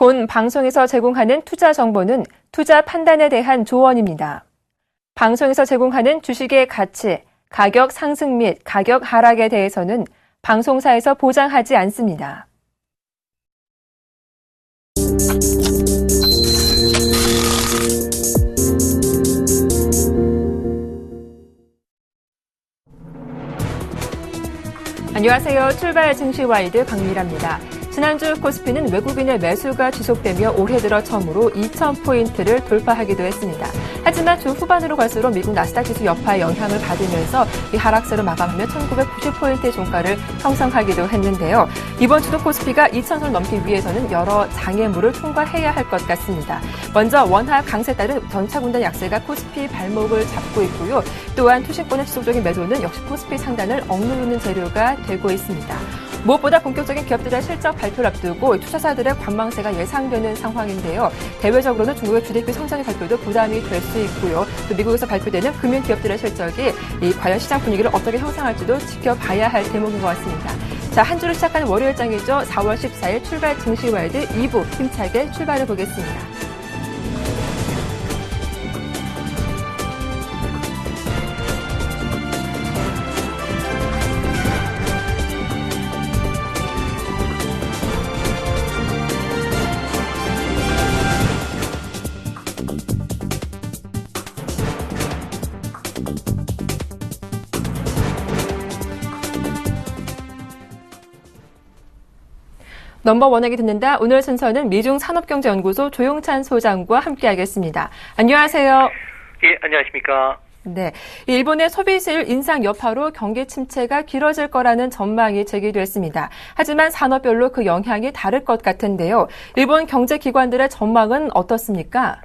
본 방송에서 제공하는 투자 정보는 투자 판단에 대한 조언입니다. 방송에서 제공하는 주식의 가치, 가격 상승 및 가격 하락에 대해서는 방송사에서 보장하지 않습니다. 안녕하세요. 출발 증시와이드 박미라입니다. 지난주 코스피는 외국인의 매수가 지속되며 올해 들어 처음으로 2,000포인트를 돌파하기도 했습니다. 하지만 주 후반으로 갈수록 미국 나스닥 지수 여파의 영향을 받으면서 이 하락세로 마감하며 1,990포인트의 종가를 형성하기도 했는데요. 이번 주도 코스피가 2,000선을 넘기 위해서는 여러 장애물을 통과해야 할 것 같습니다. 먼저 원화 강세에 따른 전차군단 약세가 코스피 발목을 잡고 있고요. 또한 투신권의 지속적인 매도는 역시 코스피 상단을 억누르는 재료가 되고 있습니다. 무엇보다 본격적인 기업들의 실적 발표를 앞두고 투자사들의 관망세가 예상되는 상황인데요. 대외적으로는 중국의 GDP 성장의 발표도 부담이 될 수 있고요. 또 미국에서 발표되는 금융기업들의 실적이 과연 시장 분위기를 어떻게 형성할지도 지켜봐야 할 대목인 것 같습니다. 자, 한 주를 시작하는 월요일장이죠. 4월 14일 출발 증시와이드 2부 힘차게 출발해 보겠습니다. 넘버원에게 듣는다. 오늘 순서는 미중산업경제연구소 조용찬 소장과 함께하겠습니다. 안녕하세요. 예, 안녕하십니까. 네, 일본의 소비세율 인상 여파로 경기 침체가 길어질 거라는 전망이 제기됐습니다. 하지만 산업별로 그 영향이 다를 것 같은데요. 일본 경제기관들의 전망은 어떻습니까?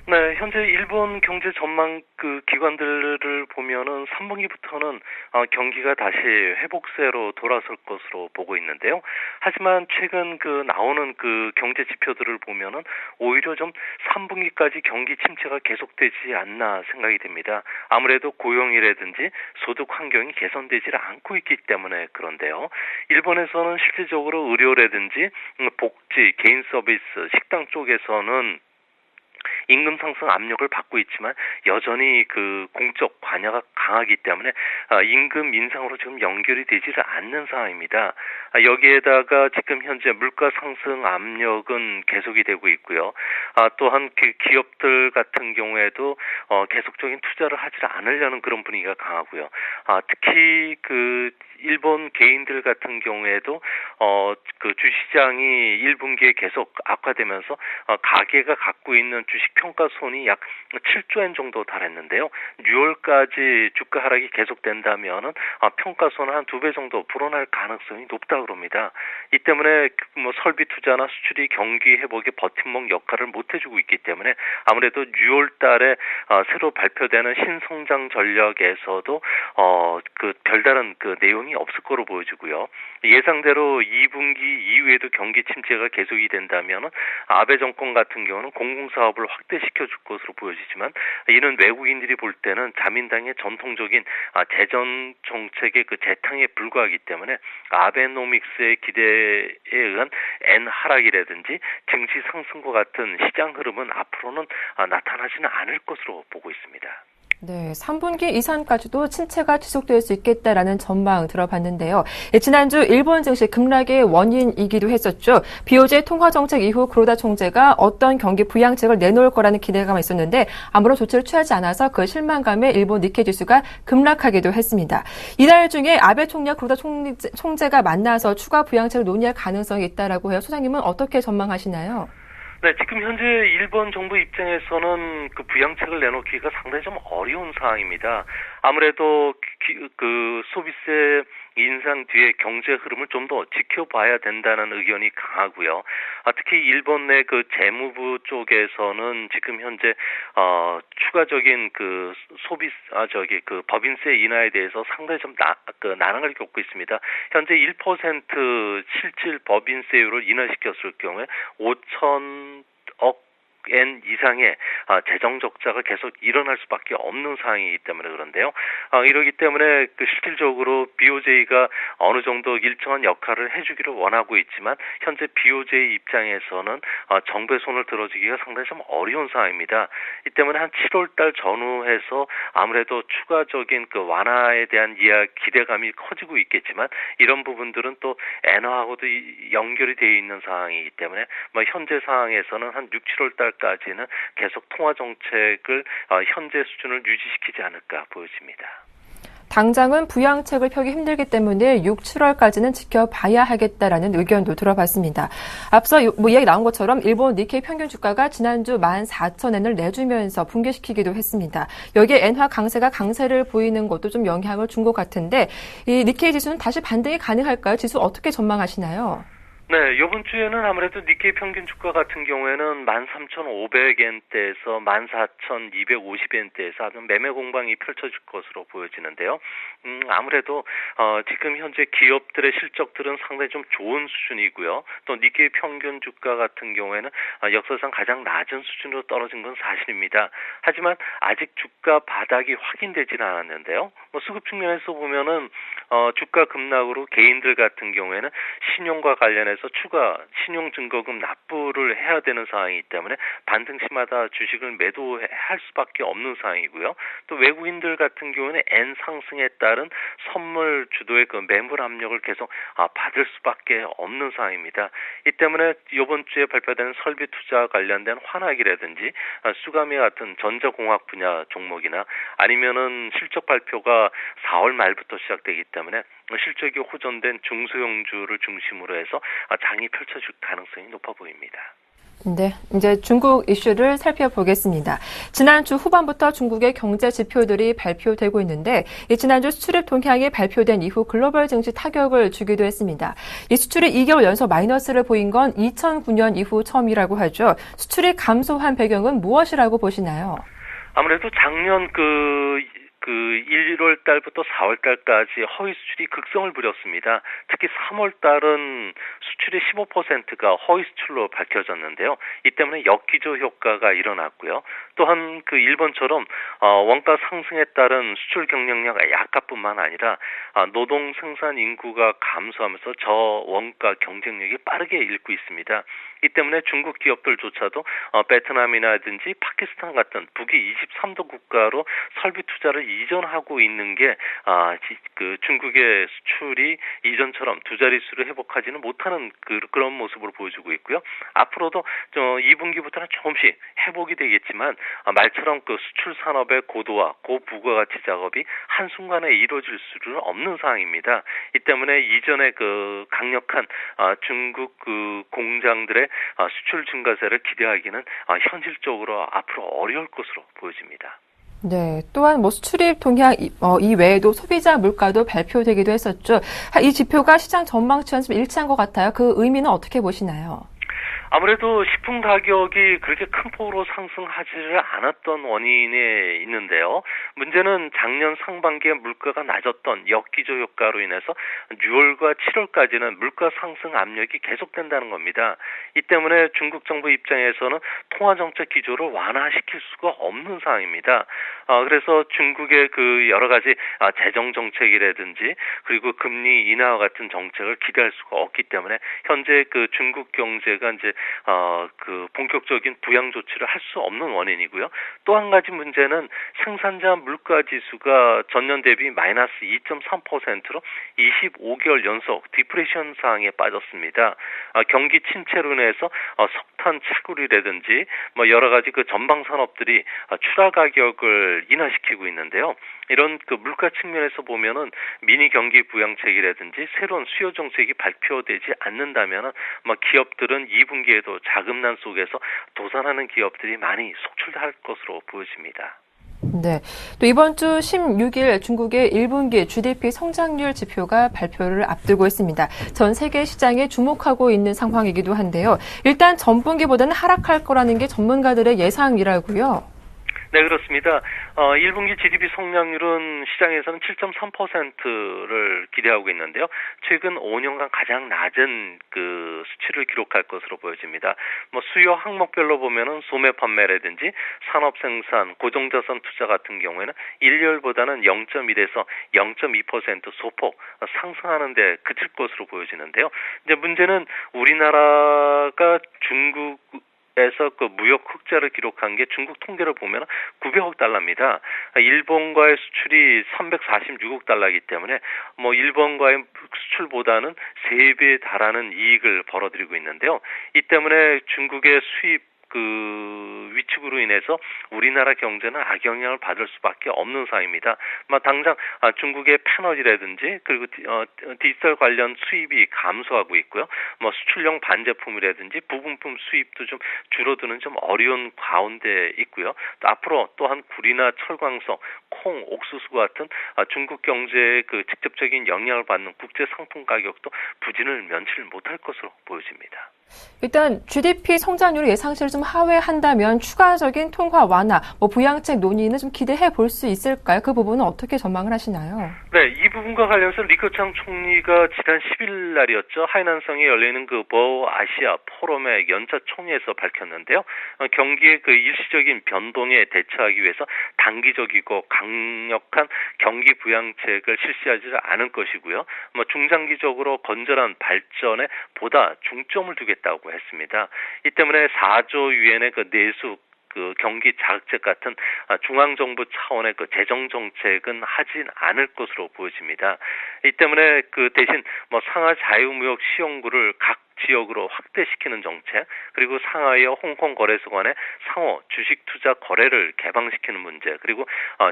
네, 현재 일본 경제 전망 기관들을 보면은 3분기부터는 경기가 다시 회복세로 돌아설 것으로 보고 있는데요. 하지만 최근 나오는 경제 지표들을 보면은 오히려 좀 3분기까지 경기 침체가 계속되지 않나 생각이 됩니다. 아무래도 고용이라든지 소득 환경이 개선되지 않고 있기 때문에 그런데요. 일본에서는 실질적으로 의료라든지 복지, 개인 서비스, 식당 쪽에서는 임금 상승 압력을 받고 있지만 여전히 공적 관여가 강하기 때문에 임금 인상으로 지금 연결이 되지를 않는 상황입니다. 여기에다가 지금 현재 물가 상승 압력은 계속이 되고 있고요. 또한 기업들 같은 경우에도 계속적인 투자를 하지 않으려는 그런 분위기가 강하고요. 특히 일본 개인들 같은 경우에도 주시장이 1분기에 계속 악화되면서 가계가 갖고 있는 주식 평가손이 약 7조 엔 정도 달했는데요. 6월까지 주가 하락이 계속된다면은 평가손은 한 2배 정도 불어날 가능성이 높다고 그럽니다. 이 때문에 설비 투자나 수출이 경기 회복에 버팀목 역할을 못 해주고 있기 때문에 아무래도 6월 달에 새로 발표되는 신성장 전략에서도 별다른 내용이 없을 거로 보여지고요. 예상대로 2분기 이후에도 경기 침체가 계속이 된다면은 아베 정권 같은 경우는 공공사업을 확대시켜 줄 것으로 보여지지만 이는 외국인들이 볼 때는 자민당의 전통적인 재정 정책의 재탕에 불과하기 때문에 아베노믹스의 기대에 의한 엔 하락이라든지 증시 상승과 같은 시장 흐름은 앞으로는 나타나지는 않을 것으로 보고 있습니다. 네, 3분기 이상까지도 침체가 지속될 수 있겠다라는 전망 들어봤는데요. 지난주 일본 증시 급락의 원인이기도 했었죠. BOJ 통화정책 이후 구로다 총재가 어떤 경기 부양책을 내놓을 거라는 기대감이 있었는데 아무런 조치를 취하지 않아서 그 실망감에 일본 니케이 지수가 급락하기도 했습니다. 이달 중에 아베 총리와 구로다 총재가 만나서 추가 부양책을 논의할 가능성이 있다라고 해요. 소장님은 어떻게 전망하시나요? 네, 지금 현재 일본 정부 입장에서는 부양책을 내놓기가 상당히 좀 어려운 상황입니다. 아무래도 소비세 인상 뒤에 경제 흐름을 좀 더 지켜봐야 된다는 의견이 강하고요. 특히 일본 내 재무부 쪽에서는 지금 현재 추가적인 법인세 인하에 대해서 상당히 좀 난항을 겪고 있습니다. 현재 1% 실질 법인세율을 인하시켰을 경우에 5천억 엔 이상의 재정 적자가 계속 일어날 수밖에 없는 상황이기 때문에 그런데요. 이러기 때문에 실질적으로 BOJ가 어느 정도 일정한 역할을 해주기를 원하고 있지만 현재 BOJ 입장에서는 정부의 손을 들어주기가 상당히 좀 어려운 상황입니다. 이 때문에 한 7월달 전후해서 아무래도 추가적인 완화에 대한 기대감이 커지고 있겠지만 이런 부분들은 또 엔화하고도 연결이 되어 있는 상황이기 때문에 현재 상황에서는 한 6, 7월달까지는 계속 통화 정책을 현재 수준을 유지시키지 않을까 보여집니다. 당장은 부양책을 펴기 힘들기 때문에 6, 7월까지는 지켜봐야 하겠다라는 의견도 들어봤습니다. 앞서 이야기 나온 것처럼 일본 니케이 평균 주가가 지난주 14,000엔을 내주면서 붕괴시키기도 했습니다. 여기에 엔화 강세를 보이는 것도 좀 영향을 준 것 같은데 이 니케이 지수는 다시 반등이 가능할까요? 지수 어떻게 전망하시나요? 네, 이번 주에는 아무래도 니케이 평균 주가 같은 경우에는 13,500엔대에서 14,250엔대에서 아주 매매 공방이 펼쳐질 것으로 보여지는데요. 아무래도 지금 현재 기업들의 실적들은 상당히 좀 좋은 수준이고요. 또 니케이 평균 주가 같은 경우에는 역사상 가장 낮은 수준으로 떨어진 건 사실입니다. 하지만 아직 주가 바닥이 확인되지는 않았는데요. 수급 측면에서 보면은 주가 급락으로 개인들 같은 경우에는 신용과 관련해서 추가 신용증거금 납부를 해야 되는 상황이기 때문에 반등시마다 주식을 매도할 수밖에 없는 상황이고요. 또 외국인들 같은 경우는 엔 상승에 따른 선물 주도의 매물 압력을 계속 받을 수밖에 없는 상황입니다. 이 때문에 이번 주에 발표되는 설비 투자 관련된 환하기라든지 수가미 같은 전자공학 분야 종목이나 아니면은 실적 발표가 4월 말부터 시작되기 때문에 실적이 호전된 중소형주를 중심으로 해서 장이 펼쳐질 가능성이 높아 보입니다. 네, 이제 중국 이슈를 살펴보겠습니다. 지난주 후반부터 중국의 경제 지표들이 발표되고 있는데 지난주 수출입 동향이 발표된 이후 글로벌 증시 타격을 주기도 했습니다. 이 수출이 2개월 연속 마이너스를 보인 건 2009년 이후 처음이라고 하죠. 수출이 감소한 배경은 무엇이라고 보시나요? 아무래도 작년 1월 달부터 4월 달까지 허위 수출이 극성을 부렸습니다. 특히 3월 달은 수출의 15%가 허위 수출로 밝혀졌는데요. 이 때문에 역기조 효과가 일어났고요. 또한 일본처럼 원가 상승에 따른 수출 경쟁력 약화뿐만 아니라 노동 생산 인구가 감소하면서 저원가 경쟁력이 빠르게 잃고 있습니다. 이 때문에 중국 기업들조차도 베트남이라든지 파키스탄 같은 북위 23도 국가로 설비 투자를 이전하고 있는 게 중국의 수출이 이전처럼 두 자릿수를 회복하지는 못하는 그런 모습으로 보여주고 있고요. 앞으로도 2분기부터는 조금씩 회복이 되겠지만 말처럼 수출 산업의 고도화, 고부가가치 작업이 한순간에 이루어질 수는 없는 상황입니다. 이 때문에 이전에 강력한 중국 공장들의 수출 증가세를 기대하기는 현실적으로 앞으로 어려울 것으로 보여집니다. 네, 또한 수출입 동향 이외에도 소비자 물가도 발표되기도 했었죠. 이 지표가 시장 전망치와는 좀 일치한 것 같아요. 그 의미는 어떻게 보시나요? 아무래도 식품 가격이 그렇게 큰 폭으로 상승하지를 않았던 원인이 있는데요. 문제는 작년 상반기에 물가가 낮았던 역기조 효과로 인해서 6월과 7월까지는 물가 상승 압력이 계속된다는 겁니다. 이 때문에 중국 정부 입장에서는 통화정책 기조를 완화시킬 수가 없는 상황입니다. 그래서 중국의 여러 가지 재정 정책이라든지 그리고 금리 인하와 같은 정책을 기대할 수가 없기 때문에 현재 중국 경제가 이제 본격적인 부양 조치를 할 수 없는 원인이고요. 또 한 가지 문제는 생산자 물가 지수가 전년 대비 마이너스 2.3%로 25개월 연속 디프레션 상황에 빠졌습니다. 경기 침체로 인해서 석탄 채굴이라든지 여러 가지 전방 산업들이 출하 가격을 인하시키고 있는데요. 이런 물가 측면에서 보면은 미니 경기 부양책이라든지 새로운 수요 정책이 발표되지 않는다면은 기업들은 2분기에도 자금난 속에서 도산하는 기업들이 많이 속출할 것으로 보여집니다. 네. 또 이번 주 16일 중국의 1분기 GDP 성장률 지표가 발표를 앞두고 있습니다. 전 세계 시장에 주목하고 있는 상황이기도 한데요. 일단 전분기보다는 하락할 거라는 게 전문가들의 예상이라고요. 네, 그렇습니다. 1분기 GDP 성장률은 시장에서는 7.3%를 기대하고 있는데요. 최근 5년간 가장 낮은 그 수치를 기록할 것으로 보여집니다. 뭐 수요 항목별로 보면은 소매 판매라든지 산업 생산, 고정자산 투자 같은 경우에는 1월보다는 0.1에서 0.2% 소폭 상승하는 데 그칠 것으로 보여지는데요. 이제 문제는 우리나라가 중국에서 그 무역 흑자를 기록한 게 중국 통계를 보면 900억 달러입니다. 일본과의 수출이 346억 달러이기 때문에 뭐 일본과의 수출보다는 3배에 달하는 이익을 벌어들이고 있는데요. 이 때문에 중국의 수입 그 위축으로 인해서 우리나라 경제는 악영향을 받을 수밖에 없는 상황입니다. 당장 중국의 패널이라든지 그리고 디지털 관련 수입이 감소하고 있고요. 수출용 반제품이라든지 부분품 수입도 좀 줄어드는 좀 어려운 가운데 있고요. 또 앞으로 또한 굴이나 철광석, 콩, 옥수수 같은 중국 경제에 그 직접적인 영향을 받는 국제 상품 가격도 부진을 면치 못할 것으로 보여집니다. 일단 GDP 성장률을 예상치를 좀 하회한다면 추가적인 통화 완화, 부양책 논의는 좀 기대해 볼 수 있을까요? 그 부분은 어떻게 전망을 하시나요? 네, 이 부분과 관련해서 리커창 총리가 지난 10일 날이었죠. 하이난성에 열리는 그 버우 아시아 포럼의 연차 총회에서 밝혔는데요. 경기의 그 일시적인 변동에 대처하기 위해서 단기적이고 강력한 경기 부양책을 실시하지 않을 것이고요. 중장기적으로 건전한 발전에 보다 중점을 두겠다고 했습니다. 이 때문에 4조 위엔의 그 내수 그 경기 자극책 같은 중앙정부 차원의 그 재정 정책은 하진 않을 것으로 보여집니다. 이 때문에 그 대신 상하 자유무역 시험구를 각 지역으로 확대시키는 정책, 그리고 상하이와 홍콩 거래소 간의 상호 주식 투자 거래를 개방시키는 문제, 그리고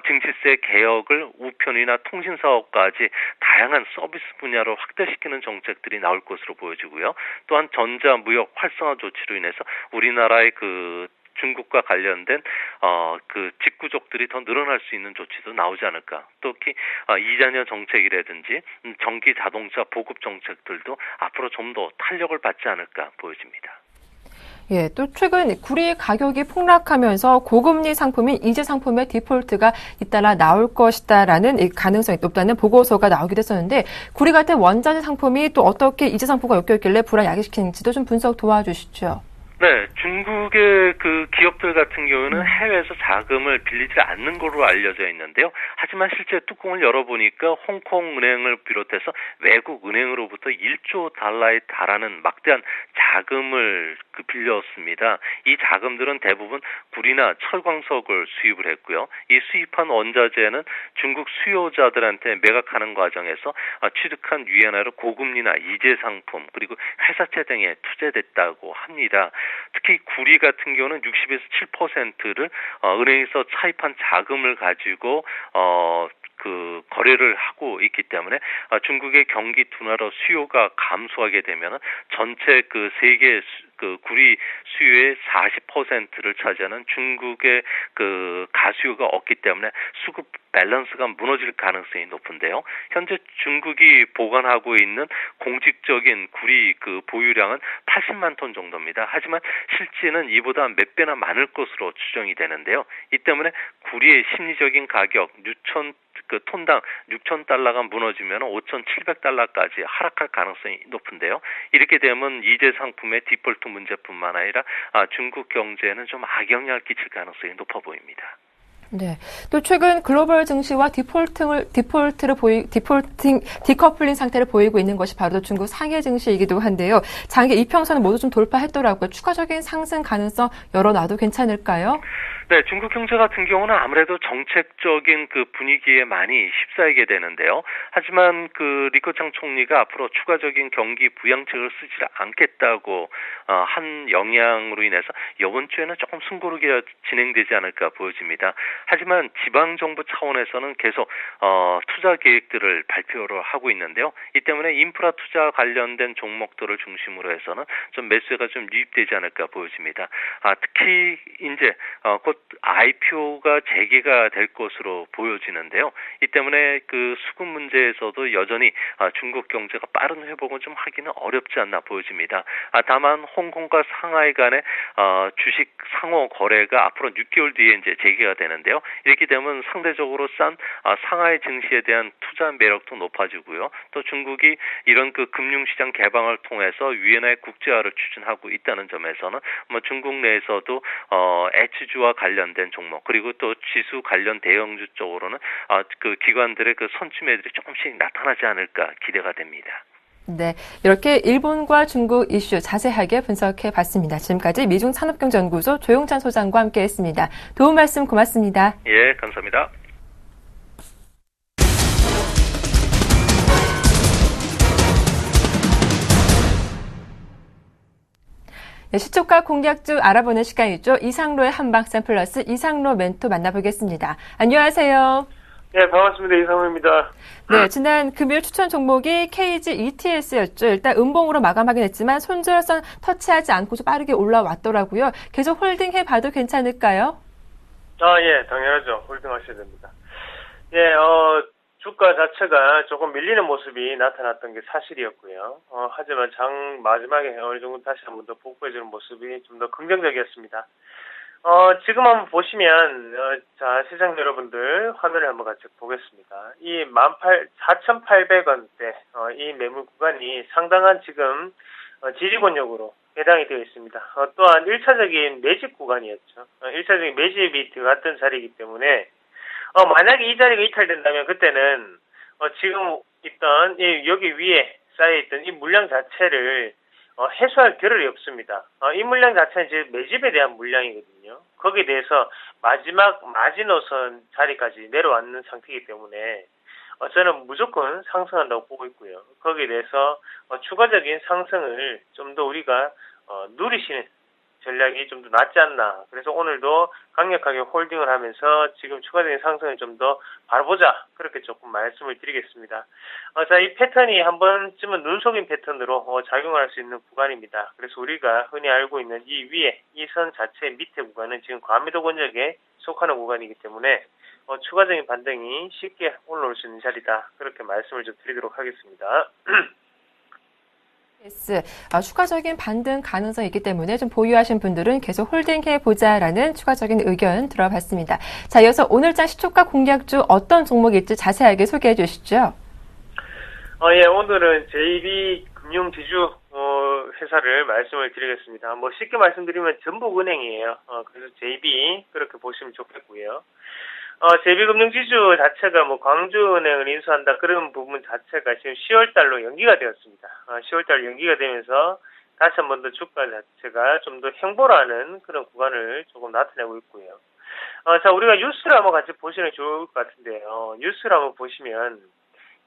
증시세 개혁을 우편이나 통신 사업까지 다양한 서비스 분야로 확대시키는 정책들이 나올 것으로 보여지고요. 또한 전자 무역 활성화 조치로 인해서 우리나라의 그 중국과 관련된 그 직구족들이 더 늘어날 수 있는 조치도 나오지 않을까. 특히 이자녀 정책이라든지 전기 자동차 보급 정책들도 앞으로 좀 더 탄력을 받지 않을까 보여집니다. 예, 또 최근 구리 가격이 폭락하면서 고금리 상품인 이재 상품의 디폴트가 잇따라 나올 것이다라는 가능성이 높다는 보고서가 나오기도 했었는데, 구리 같은 원자재 상품이 또 어떻게 이재 상품과 엮여있길래 불안 야기시키는지도 좀 분석 도와주시죠. 네, 중국의 그 기업들 같은 경우는 해외에서 자금을 빌리지 않는 걸로 알려져 있는데요. 하지만 실제 뚜껑을 열어보니까 홍콩 은행을 비롯해서 외국 은행으로부터 1조 달러에 달하는 막대한 자금을 빌렸습니다. 이 자금들은 대부분 구리나 철광석을 수입을 했고요. 이 수입한 원자재는 중국 수요자들한테 매각하는 과정에서 취득한 위안화로 고금리나 이재 상품 그리고 회사채 등에 투자됐다고 합니다. 특히 구리 같은 경우는 60에서 7%를 은행에서 차입한 자금을 가지고 그 거래를 하고 있기 때문에 중국의 경기 둔화로 수요가 감소하게 되면 전체 그 세계 그 구리 수요의 40%를 차지하는 중국의 그 가수요가 없기 때문에 수급 밸런스가 무너질 가능성이 높은데요. 현재 중국이 보관하고 있는 공식적인 구리 그 보유량은 80만 톤 정도입니다. 하지만 실제는 이보다 몇 배나 많을 것으로 추정이 되는데요. 이 때문에 구리의 심리적인 가격 그 톤당 6,000달러가 무너지면 5,700달러까지 하락할 가능성이 높은데요. 이렇게 되면 이재 상품의 디폴트 문제뿐만 아니라 중국 경제에는 좀 악영향을 끼칠 가능성이 높아 보입니다. 네. 또 최근 글로벌 증시와 디커플링 상태를 보이고 있는 것이 바로 중국 상해 증시이기도 한데요. 장기 이평선을 모두 좀 돌파했더라고요. 추가적인 상승 가능성 열어놔도 괜찮을까요? 네, 중국 경제 같은 경우는 아무래도 정책적인 그 분위기에 많이 휩싸이게 되는데요. 하지만 그 리커창 총리가 앞으로 추가적인 경기 부양책을 쓰지 않겠다고 한 영향으로 인해서 이번 주에는 조금 숨고르게 진행되지 않을까 보여집니다. 하지만 지방 정부 차원에서는 계속 투자 계획들을 발표를 하고 있는데요. 이 때문에 인프라 투자 관련된 종목들을 중심으로 해서는 좀 매수가 좀 유입되지 않을까 보여집니다. 특히 이제 곧 곧 IPO가 재개가 될 것으로 보여지는데요. 이 때문에 그 수급 문제에서도 여전히 중국 경제가 빠른 회복은 좀 하기는 어렵지 않나 보여집니다. 다만 홍콩과 상하이 간의 주식 상호 거래가 앞으로 6개월 뒤에 이제 재개가 되는데요. 이렇게 되면 상대적으로 싼 상하이 증시에 대한 투자 매력도 높아지고요. 또 중국이 이런 그 금융시장 개방을 통해서 위안화의 국제화를 추진하고 있다는 점에서는 중국 내에서도 H주와 관련된 종목 그리고 또 지수 관련 대형주 쪽으로는 그 기관들의 그 선취 매들이 조금씩 나타나지 않을까 기대가 됩니다. 네, 이렇게 일본과 중국 이슈 자세하게 분석해 봤습니다. 지금까지 미중산업경제연구소 조용찬 소장과 함께했습니다. 도움 말씀 고맙습니다. 예, 감사합니다. 네, 시초가 공략주 알아보는 시간이죠. 이상로의 한방센 플러스 이상로 멘토 만나보겠습니다. 안녕하세요. 네, 반갑습니다. 이상로입니다. 네, 지난 금요일 추천 종목이 KG ETS였죠. 일단 음봉으로 마감하긴 했지만 손절선 터치하지 않고 좀 빠르게 올라왔더라고요. 계속 홀딩해봐도 괜찮을까요? 예, 당연하죠. 홀딩하셔야 됩니다. 예, 주가 자체가 조금 밀리는 모습이 나타났던 게 사실이었고요. 하지만 장 마지막에 어느 정도 다시 한번 더 복구해주는 모습이 좀 더 긍정적이었습니다. 지금 한번 보시면, 자, 시장 여러분들 화면을 한번 같이 보겠습니다. 이 4,800원대, 이 매물 구간이 상당한 지금, 지지권역으로 해당이 되어 있습니다. 또한 1차적인 매집 구간이었죠. 1차적인 매집이 들어갔던 자리이기 때문에, 만약에 이 자리가 이탈된다면 그때는, 지금 있던, 여기 위에 쌓여있던 이 물량 자체를 해소할 겨를이 없습니다. 이 물량 자체는 지금 매집에 대한 물량이거든요. 거기에 대해서 마지막 마지노선 자리까지 내려왔는 상태이기 때문에 저는 무조건 상승한다고 보고 있고요. 거기에 대해서 추가적인 상승을 좀 더 우리가 누리시는 전략이 좀 더 낫지 않나. 그래서 오늘도 강력하게 홀딩을 하면서 지금 추가적인 상승을 좀 더 바라보자. 그렇게 조금 말씀을 드리겠습니다. 자, 이 패턴이 한 번쯤은 눈속임 패턴으로 작용할 수 있는 구간입니다. 그래서 우리가 흔히 알고 있는 이 위에 이 선 자체 밑에 구간은 지금 과매도 권역에 속하는 구간이기 때문에 추가적인 반등이 쉽게 올라올 수 있는 자리다. 그렇게 말씀을 좀 드리도록 하겠습니다. 추가적인 반등 가능성이 있기 때문에 좀 보유하신 분들은 계속 홀딩해보자라는 추가적인 의견 들어봤습니다. 자, 이어서 오늘장 시초가 공략주 어떤 종목일지 자세하게 소개해 주시죠. 예, 오늘은 JB 금융지주 회사를 말씀을 드리겠습니다. 뭐 쉽게 말씀드리면 전북은행이에요. 그래서 JB 그렇게 보시면 좋겠고요. JB금융지주 자체가 뭐 광주은행을 인수한다 그런 부분 자체가 지금 10월달로 연기가 되었습니다. 10월달 연기가 되면서 다시 한 번 더 주가 자체가 좀 더 횡보하는 그런 구간을 조금 나타내고 있고요. 자, 우리가 뉴스를 한번 같이 보시면 좋을 것 같은데요. 뉴스를 한번 보시면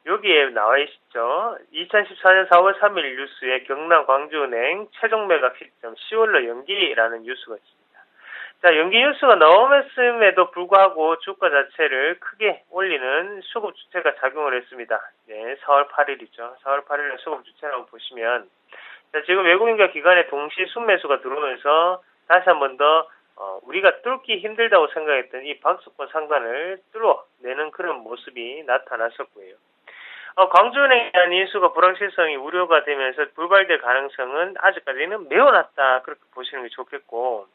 여기에 나와 있죠. 2014년 4월 3일 뉴스에 경남 광주은행 최종 매각 시점 10월로 연기라는 뉴스가 있습니다. 자, 연기 뉴스가 나오면서에도 불구하고 주가 자체를 크게 올리는 수급 주체가 작용을 했습니다. 네, 4월 8일이죠. 4월 8일에 수급 주체라고 보시면, 자, 지금 외국인과 기관의 동시 순매수가 들어오면서 다시 한 번 더, 우리가 뚫기 힘들다고 생각했던 이 박스권 상단을 뚫어내는 그런 모습이 나타났었고요. 광주은행에 대한 인수가 불확실성이 우려가 되면서 불발될 가능성은 아직까지는 매우 낮다. 그렇게 보시는 게 좋겠고,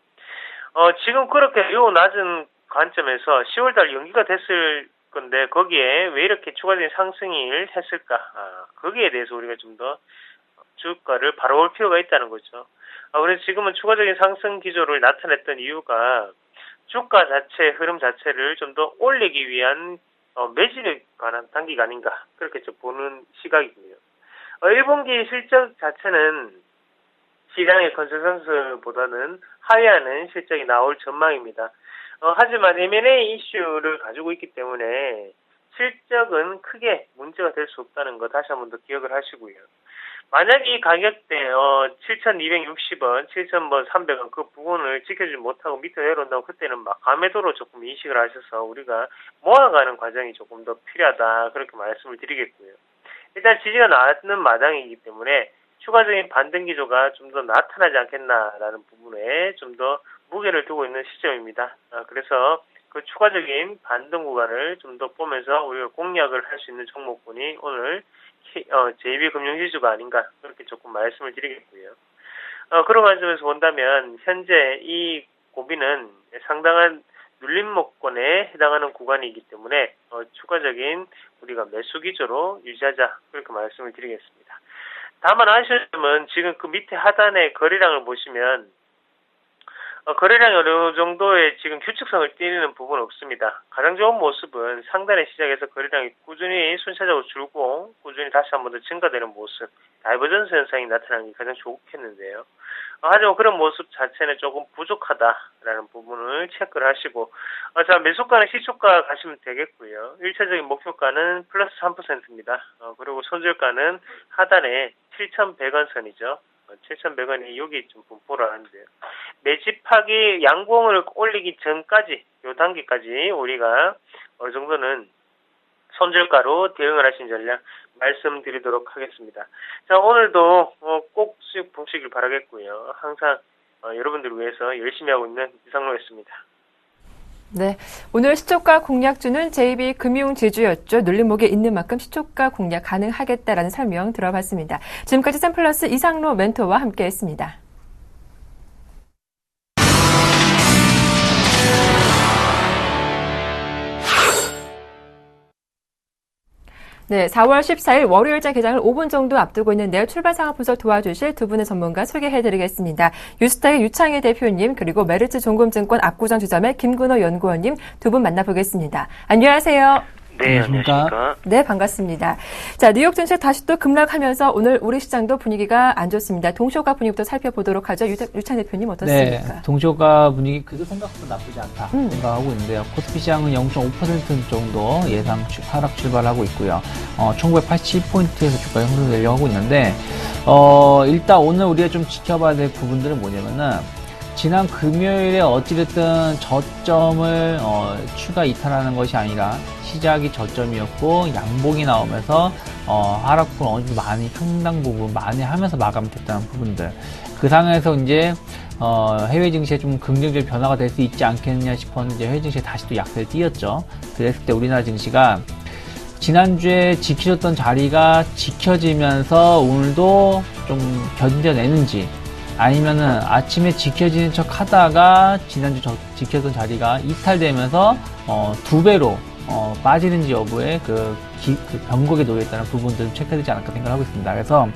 지금 그렇게 매우 낮은 관점에서 10월달 연기가 됐을 건데 거기에 왜 이렇게 추가적인 상승이 했을까? 거기에 대해서 우리가 좀 더 주가를 바라볼 필요가 있다는 거죠. 그래서 지금은 추가적인 상승 기조를 나타냈던 이유가 주가 자체 흐름 자체를 좀 더 올리기 위한 매집에 관한 단계가 아닌가 그렇게 좀 보는 시각이고요. 1분기 실적 자체는 시장의 컨센서스보다는 하회하는 실적이 나올 전망입니다. 하지만 M&A 이슈를 가지고 있기 때문에 실적은 크게 문제가 될 수 없다는 거 다시 한번 더 기억을 하시고요. 만약 이 가격대 7,260원, 7,300원 그 부분을 지켜주지 못하고 밑에 내려온다고 그때는 막 과매도로 조금 인식을 하셔서 우리가 모아가는 과정이 조금 더 필요하다 그렇게 말씀을 드리겠고요. 일단 지지가 나왔는 마당이기 때문에 추가적인 반등 기조가 좀 더 나타나지 않겠나라는 부분에 좀 더 무게를 두고 있는 시점입니다. 그래서 그 추가적인 반등 구간을 좀 더 보면서 우리가 공략을 할 수 있는 종목군이 오늘 JB금융지주가 아닌가 그렇게 조금 말씀을 드리겠고요. 그런 관점에서 본다면 현재 이 고비는 상당한 눌림목권에 해당하는 구간이기 때문에 추가적인 우리가 매수 기조로 유지하자 그렇게 말씀을 드리겠습니다. 다만 아쉬운 점은 지금 그 밑에 하단의 거래량을 보시면 거래량이 어느 정도의 지금 규칙성을 띠는 부분은 없습니다. 가장 좋은 모습은 상단의 시작에서 거래량이 꾸준히 순차적으로 줄고 꾸준히 다시 한 번 더 증가되는 모습, 다이버전스 현상이 나타나는 게 가장 좋겠는데요. 하지만 그런 모습 자체는 조금 부족하다라는 부분을 체크를 하시고 자 매수가는 시초가 가시면 되겠고요. 1차적인 목표가는 플러스 3%입니다. 그리고 손절가는 하단에 7,100원 선이죠. 7,100원이 여기 좀 분포를 하는데요. 매집하기 양봉을 올리기 전까지 요 단계까지 우리가 어느 정도는 손절가로 대응을 하신 전략 말씀드리도록 하겠습니다. 자 오늘도 꼭 수익 보시길 바라겠고요. 항상 여러분들을 위해서 열심히 하고 있는 이상로였습니다. 네, 오늘 시초가 공략주는 JB금융지주였죠. 눌림목에 있는 만큼 시초가 공략 가능하겠다라는 설명 들어봤습니다. 지금까지 샘플러스 이상로 멘토와 함께했습니다. 네, 4월 14일 월요일자 개장을 5분 정도 앞두고 있는데요. 출발 상황 분석 도와주실 두 분의 전문가 소개해드리겠습니다. 유스탁의 유창희 대표님 그리고 메리츠 종금증권 압구정 지점의 김근호 연구원님 두 분 만나보겠습니다. 안녕하세요. 네, 안녕하십니까. 네, 반갑습니다. 자, 뉴욕 증시 다시 또 급락하면서 오늘 우리 시장도 분위기가 안 좋습니다. 동시효과 분위기부터 살펴보도록 하죠. 유창 대표님 어떻습니까? 네, 동시효과 분위기 그래도 생각보다 나쁘지 않다 생각하고 있는데요. 코스피 시장은 0.5% 정도 예상 하락 출발하고 있고요. 1987포인트에서 주가 형성되려고 하고 있는데 일단 오늘 우리가 좀 지켜봐야 될 부분들은 뭐냐면은 지난 금요일에 어찌됐든 저점을 추가 이탈하는 것이 아니라 시작이 저점이었고 양봉이 나오면서 하락폭을 어느 정도 많이 상당 부분 많이 하면서 마감됐다는 부분들 그 상황에서 이제 해외 증시에 좀 긍정적 변화가 될 수 있지 않겠느냐 싶었는데 해외 증시에 다시 또 약세를 띄었죠. 그랬을 때 우리나라 증시가 지난주에 지켜졌던 자리가 지켜지면서 오늘도 좀 견뎌내는지 아니면은 아침에 지켜지는 척 하다가 지난주 지켜졌던 자리가 이탈되면서 2배로 빠지는지 여부에 그 변곡에 놓여있다는 부분들을 체크되지 않을까 생각하고 있습니다. 그래서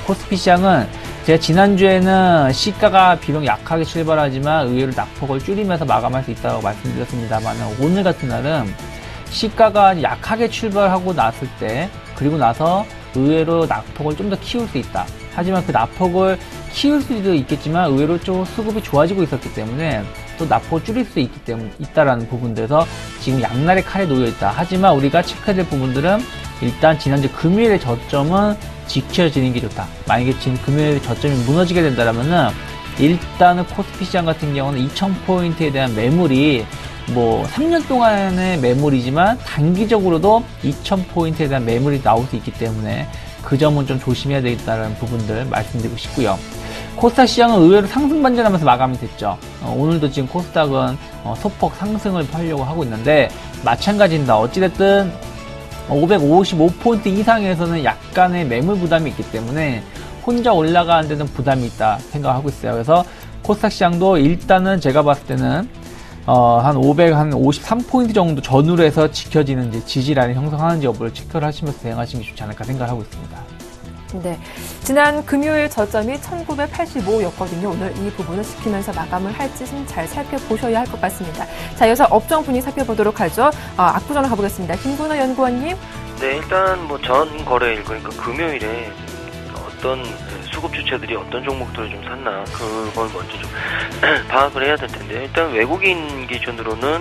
코스피 시장은 제가 지난주에는 시가가 비록 약하게 출발하지만 의외로 낙폭을 줄이면서 마감할 수 있다고 말씀드렸습니다만 오늘 같은 날은 시가가 약하게 출발하고 났을 때 그리고 나서 의외로 낙폭을 좀 더 키울 수 있다. 하지만 그 낙폭을 키울 수도 있겠지만 의외로 좀 수급이 좋아지고 있었기 때문에 또 낙폭을 줄일 수 있다라는 부분들에서 지금 양날의 칼에 놓여 있다. 하지만 우리가 체크해야 될 부분들은 일단 지난주 금요일의 저점은 지켜지는 게 좋다. 만약에 지금 금요일의 저점이 무너지게 된다면은 일단은 코스피 시장 같은 경우는 2000포인트에 대한 매물이 3년 동안의 매물이지만 단기적으로도 2000포인트에 대한 매물이 나올 수 있기 때문에 그 점은 좀 조심해야 되겠다는 부분들 말씀드리고 싶고요. 코스닥 시장은 의외로 상승 반전하면서 마감이 됐죠. 오늘도 지금 코스닥은 소폭 상승을 하려고 하고 있는데 마찬가지입니다. 어찌됐든 555포인트 이상에서는 약간의 매물 부담이 있기 때문에 혼자 올라가는 데는 부담이 있다 생각하고 있어요. 그래서 코스닥 시장도 일단은 제가 봤을 때는 한 553포인트 정도 전후로 해서 지켜지는지 지지라인을 형성하는지 여부를 체크를 하시면서 대응하시는 게 좋지 않을까 생각하고 있습니다. 네, 지난 금요일 저점이 1985였거든요. 오늘 이 부분을 지키면서 마감을 할지 좀 잘 살펴보셔야 할 것 같습니다. 자, 이어서 업종 분위기 살펴보도록 하죠. 압구정으로 가보겠습니다. 김근호 연구원님. 네, 일단 전 거래일 그러니까 금요일에 어떤 수급 주체들이 어떤 종목들을 좀 샀나 그걸 먼저 좀 파악을 해야 될 텐데 일단 외국인 기준으로는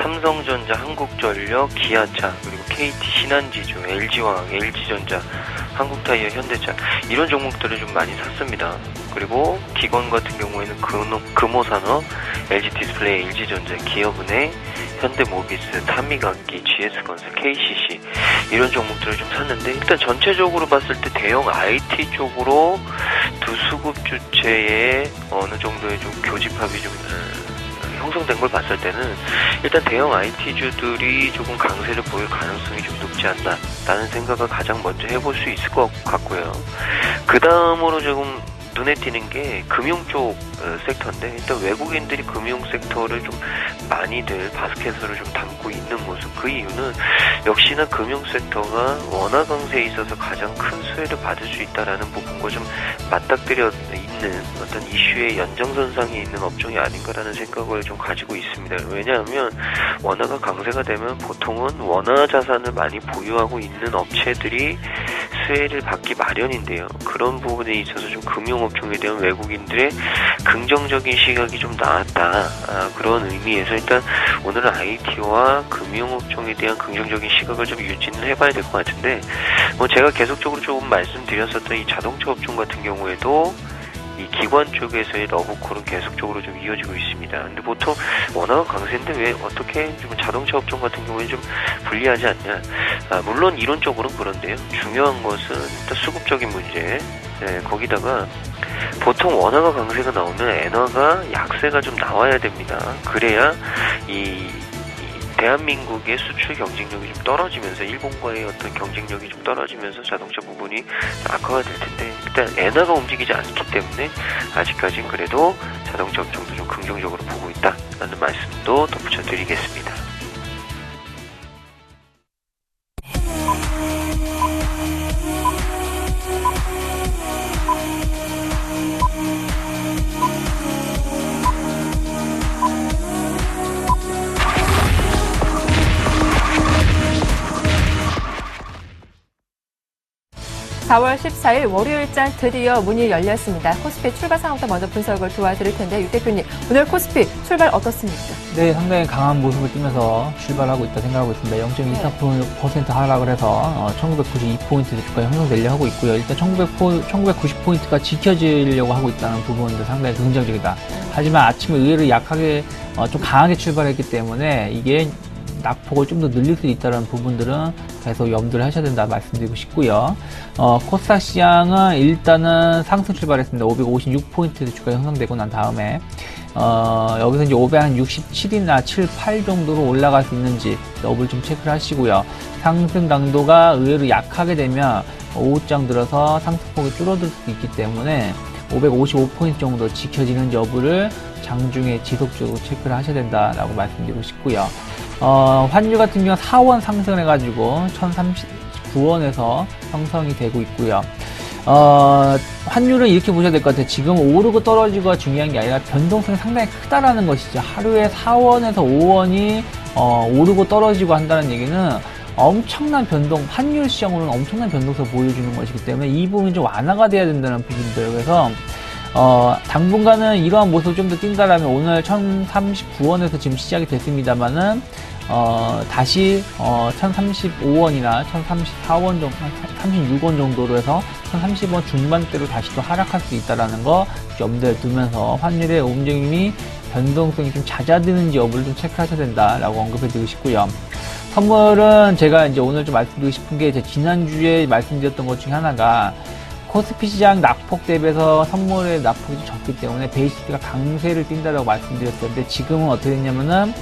삼성전자, 한국전력, 기아차 그리고 KT 신한지주, LG화학, LG전자, 한국타이어, 현대차 이런 종목들을 좀 많이 샀습니다. 그리고 기관 같은 경우에는 금호산업, LG디스플레이, LG전자, 기업은행, 현대모비스, 타미각기, GS건설, KCC 이런 종목들을 좀 샀는데 일단 전체적으로 봤을 때 대형 IT 쪽으로 두 수급 주체의 어느 정도의 좀 교집합이 좀 형성된 걸 봤을 때는 일단 대형 IT주들이 조금 강세를 보일 가능성이 좀 높지 않나라는 생각을 가장 먼저 해볼 수 있을 것 같고요. 그 다음으로 조금 눈에 띄는 게 금융 쪽 섹터인데, 일단 외국인들이 금융 섹터를 좀 많이들 바스켓으로 좀 담고 있는 모습. 그 이유는 역시나 금융 섹터가 원화 강세에 있어서 가장 큰 수혜를 받을 수 있다라는 부분과 좀 맞닥뜨려 있는 어떤 이슈의 연장선상에 있는 업종이 아닌가라는 생각을 좀 가지고 있습니다. 왜냐하면 원화가 강세가 되면 보통은 원화 자산을 많이 보유하고 있는 업체들이 수혜를 받기 마련인데요. 그런 부분에 있어서 좀 금융업종에 대한 외국인들의 긍정적인 시각이 좀 나왔다. 그런 의미에서 일단 오늘은 IT와 금융업종에 대한 긍정적인 시각을 좀 유지는 해봐야 될 것 같은데, 제가 계속적으로 조금 말씀드렸었던 이 자동차 업종 같은 경우에도 이 기관 쪽에서의 러브콜은 계속적으로 좀 이어지고 있습니다. 근데 보통 원화가 강세인데 왜 어떻게 좀 자동차 업종 같은 경우에 좀 불리하지 않냐? 물론 이론적으로는 그런데요. 중요한 것은 일단 수급적인 문제. 네, 거기다가 보통 원화가 강세가 나오면 엔화가 약세가 좀 나와야 됩니다. 그래야 이 대한민국의 수출 경쟁력이 좀 떨어지면서 일본과의 어떤 경쟁력이 좀 떨어지면서 자동차 부분이 악화가 될 텐데, 일단 엔화가 움직이지 않기 때문에 아직까지는 그래도 자동차 업종도 좀 긍정적으로 보고 있다라는 말씀도 덧붙여 드리겠습니다. (4월 14일) 월요일장 드디어 문이 열렸습니다. 코스피 출발 상황부터 먼저 분석을 도와드릴 텐데, 유 대표님, 오늘 코스피 출발 어떻습니까? 네, 상당히 강한 모습을 띠면서 출발하고 있다 생각하고 있습니다. 0.24% 하락을 해서 1992포인트 주가 형성되려고 하고 있고요. 일단 1990포인트가 지켜지려고 하고 있다는 부분도 상당히 긍정적이다. 하지만 아침에 의외로 약하게 좀 강하게 출발했기 때문에 이게 낙폭을 좀 더 늘릴 수 있다는 부분들은 계속 염두를 하셔야 된다 말씀드리고 싶고요. 코스닥 시장은 일단은 상승 출발했습니다. 556포인트 주가 형성되고 난 다음에 여기서 이제 567이나 7, 8 정도로 올라갈 수 있는지 여부를 좀 체크를 하시고요. 상승 강도가 의외로 약하게 되면 오후장 들어서 상승폭이 줄어들 수도 있기 때문에 555포인트 정도 지켜지는 여부를 장중에 지속적으로 체크를 하셔야 된다라고 말씀드리고 싶고요. 환율 같은 경우는 4원 상승을 해가지고 1039원에서 형성이 되고 있고요. 환율은 이렇게 보셔야 될 것 같아요. 지금 오르고 떨어지고가 중요한 게 아니라 변동성이 상당히 크다라는 것이죠. 하루에 4원에서 5원이 오르고 떨어지고 한다는 얘기는 엄청난 변동, 환율 시장으로는 엄청난 변동성을 보여주는 것이기 때문에 이 부분이 좀 완화가 돼야 된다는 부분들. 그래서 당분간은 이러한 모습을 좀 더 띈다라면 오늘 1039원에서 지금 시작이 됐습니다만은 다시 1035원이나 1034원 정도, 36원 정도로 해서 1030원 중반대로 다시 또 하락할 수 있다라는 거 염두에 두면서 환율의 움직임이 변동성이 좀 잦아드는지 여부를 좀 체크하셔야 된다라고 언급해 드리고 싶고요. 선물은 제가 이제 오늘 좀 말씀드리고 싶은 게, 지난주에 말씀드렸던 것 중에 하나가 코스피 시장 낙폭 대비해서 선물의 낙폭이 적기 때문에 베이시스가 강세를 띈다라고 말씀드렸었는데, 지금은 어떻게 됐냐면은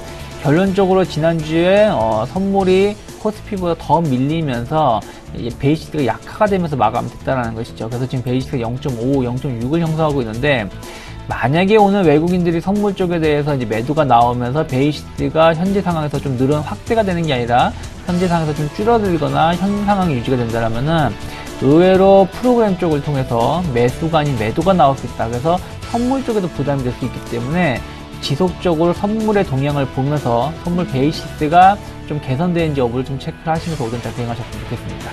결론적으로 지난주에 선물이 코스피보다 더 밀리면서 베이시스가 약화가 되면서 마감됐다는 것이죠. 그래서 지금 베이시스가 0.5, 0.6을 형성하고 있는데, 만약에 오늘 외국인들이 선물 쪽에 대해서 이제 매도가 나오면서 베이시스가 현재 상황에서 좀 확대가 되는 게 아니라 현재 상황에서 좀 줄어들거나 현 상황이 유지가 된다면은 의외로 프로그램 쪽을 통해서 매수가 아닌 매도가 나올 수 있다. 그래서 선물 쪽에도 부담이 될 수 있기 때문에 지속적으로 선물의 동향을 보면서 선물 베이시스가 좀 개선되는지 여부를 좀 체크를 하시면서 오전장 대응하셨으면 좋겠습니다.